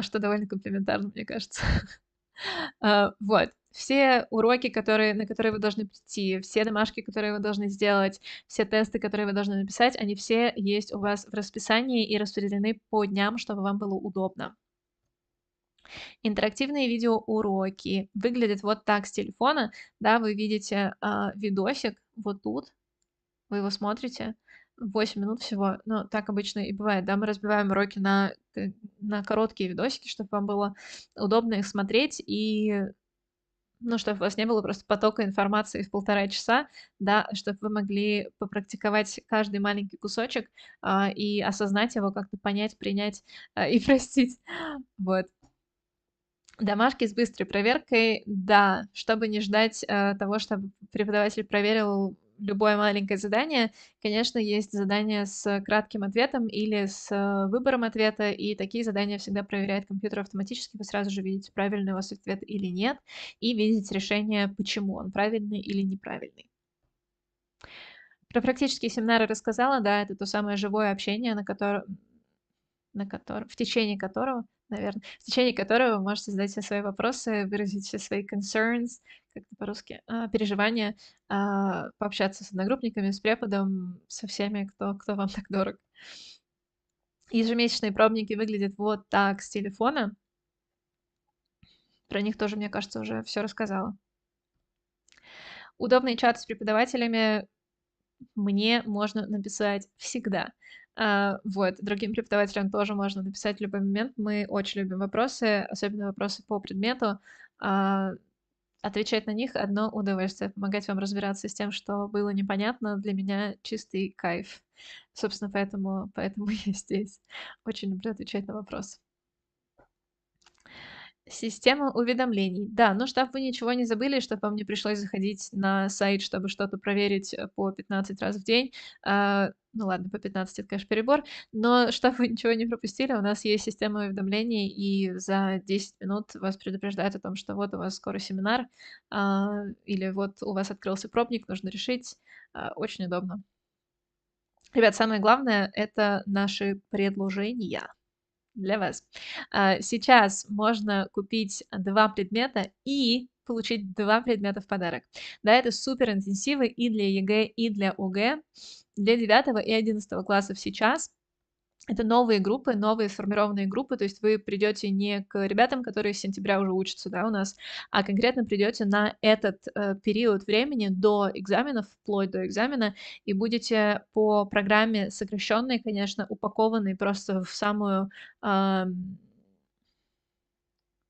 что довольно комплиментарно, мне кажется. Вот. Все уроки, на которые вы должны прийти, все домашки, которые вы должны сделать, все тесты, которые вы должны написать, они все есть у вас в расписании и распределены по дням, чтобы вам было удобно. Интерактивные видеоуроки выглядят вот так с телефона. Да, вы видите видосик вот тут, вы его смотрите, 8 минут всего, но так обычно и бывает, да, мы разбиваем уроки на короткие видосики, чтобы вам было удобно их смотреть и ну, чтобы у вас не было просто потока информации в 1,5 часа, да, чтобы вы могли попрактиковать каждый маленький кусочек, и осознать его, как-то понять, принять, и простить. Вот. Домашки с быстрой проверкой, да, чтобы не ждать, того, чтобы преподаватель проверил любое маленькое задание. Конечно, есть задания с кратким ответом или с, выбором ответа, и такие задания всегда проверяет компьютер автоматически. Вы сразу же видите, правильный у вас ответ или нет, и видите решение, почему он правильный или неправильный. Про практические семинары рассказала, да, это то самое живое общение, в течение которого, наверное, в течение которого вы можете задать все свои вопросы, выразить все свои concerns, как это по-русски, переживания, пообщаться с одногруппниками, с преподом, со всеми, кто вам так дорог. Ежемесячные пробники выглядят вот так с телефона. Про них тоже, мне кажется, уже все рассказала. Удобный чат с преподавателями мне можно написать всегда. Вот, другим преподавателям тоже можно написать в любой момент. Мы очень любим вопросы, особенно вопросы по предмету. А, Отвечать на них одно удовольствие. Помогать вам разбираться с тем, что было непонятно, для меня чистый кайф. Собственно, поэтому я здесь. Очень люблю отвечать на вопросы. Система уведомлений. Да, ну, чтоб вы ничего не забыли, чтобы вам не пришлось заходить на сайт, чтобы что-то проверить, по 15 раз в день. Ну ладно, по 15 это, конечно, перебор, но чтобы вы ничего не пропустили, у нас есть система уведомлений, и за 10 минут вас предупреждают о том, что вот у вас скоро семинар, или вот у вас открылся пробник, нужно решить. Очень удобно. Ребят, самое главное — это наши предложения для вас. Сейчас можно купить 2 предмета и получить 2 предмета в подарок. Да, это супер интенсивы и для ЕГЭ, и для ОГЭ. Для 9 и 11 классов сейчас это новые группы, новые сформированные группы, то есть вы придете не к ребятам, которые с сентября уже учатся, да, у нас, а конкретно придете на этот период времени до экзаменов, вплоть до экзамена, и будете по программе сокращенной, конечно, упакованной просто ам,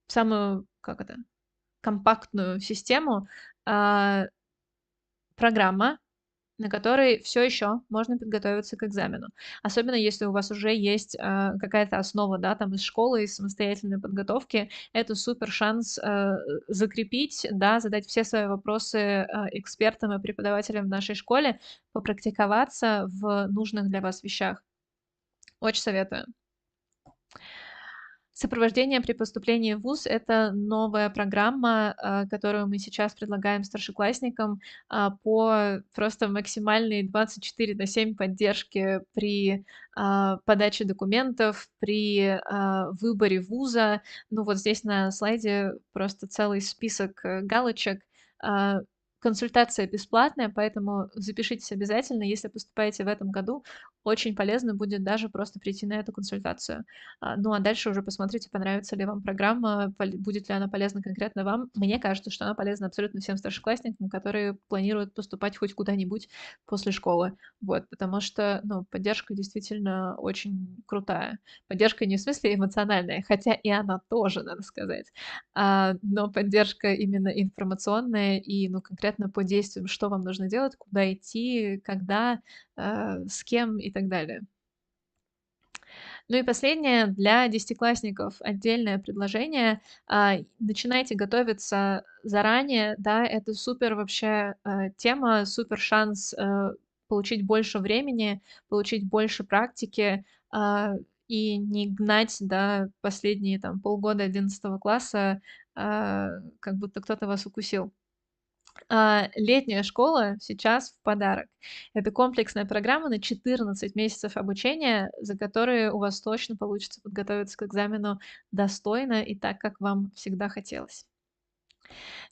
в самую, как это, компактную систему, а, программа, на которой все еще можно подготовиться к экзамену. Особенно если у вас уже есть, какая-то основа, да, там из школы, из самостоятельной подготовки. Это супер шанс, закрепить, да, задать все свои вопросы, экспертам и преподавателям в нашей школе, попрактиковаться в нужных для вас вещах. Очень советую. Сопровождение при поступлении в ВУЗ — это новая программа, которую мы сейчас предлагаем старшеклассникам, по просто максимальной 24/7 поддержке при, подаче документов, при, выборе вуза. Ну, вот здесь на слайде просто целый список, галочек. А, Консультация бесплатная, поэтому запишитесь обязательно. Если поступаете в этом году, очень полезно будет даже просто прийти на эту консультацию. Ну, а дальше уже посмотрите, понравится ли вам программа, будет ли она полезна конкретно вам. Мне кажется, что она полезна абсолютно всем старшеклассникам, которые планируют поступать хоть куда-нибудь после школы. Вот, потому что, ну, поддержка действительно очень крутая. Поддержка не в смысле эмоциональная, хотя и она тоже, надо сказать, но поддержка именно информационная и, ну, конкретно по действиям, что вам нужно делать, куда идти, когда, с кем и так далее. Ну и последнее, для десятиклассников отдельное предложение. Начинайте готовиться заранее, да, это супер вообще тема, супер шанс получить больше времени, получить больше практики, и не гнать, да, последние там полгода 11 класса, как будто кто-то вас укусил. Летняя школа сейчас в подарок. Это комплексная программа на 14 месяцев обучения, за которые у вас точно получится подготовиться к экзамену достойно и так, как вам всегда хотелось.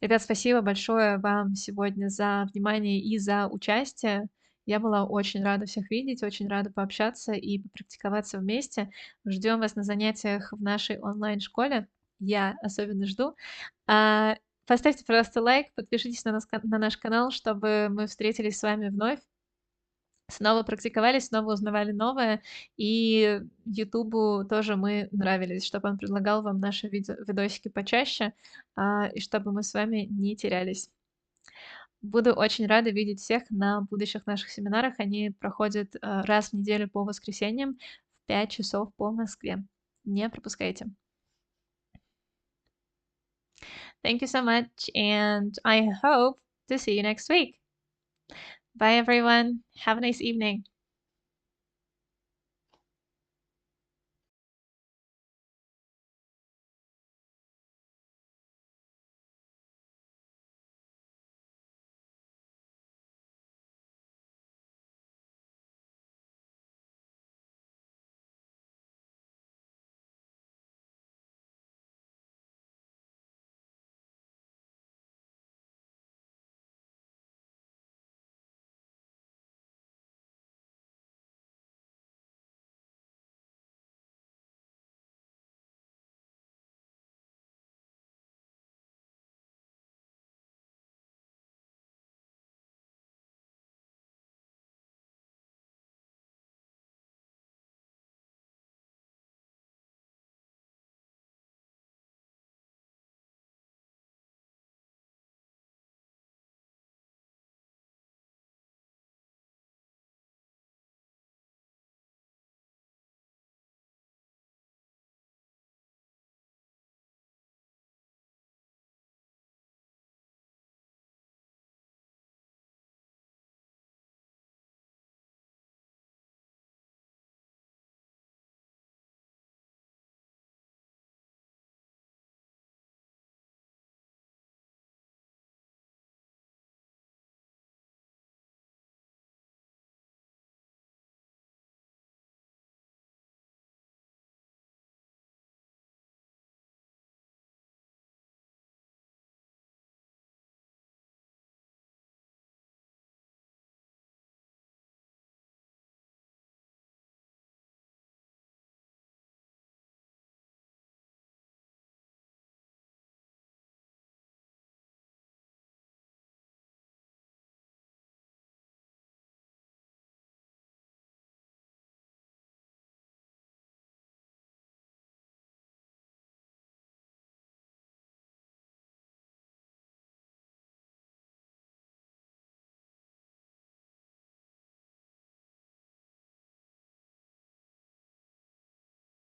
Ребят, спасибо большое вам сегодня за внимание и за участие. Я была очень рада всех видеть, очень рада пообщаться и попрактиковаться вместе. Ждем вас на занятиях в нашей онлайн-школе. Я особенно жду. А, Поставьте, пожалуйста, лайк, подпишитесь на наш канал, чтобы мы встретились с вами вновь, снова практиковались, снова узнавали новое. И Ютубу тоже мы нравились, чтобы он предлагал вам наши видосики почаще, и чтобы мы с вами не терялись. Буду очень рада видеть всех на будущих наших семинарах. Они проходят раз в неделю по воскресеньям в 5 часов по Москве. Не пропускайте. Thank you so much, and I hope to see you next week. Bye, everyone. Have a nice evening.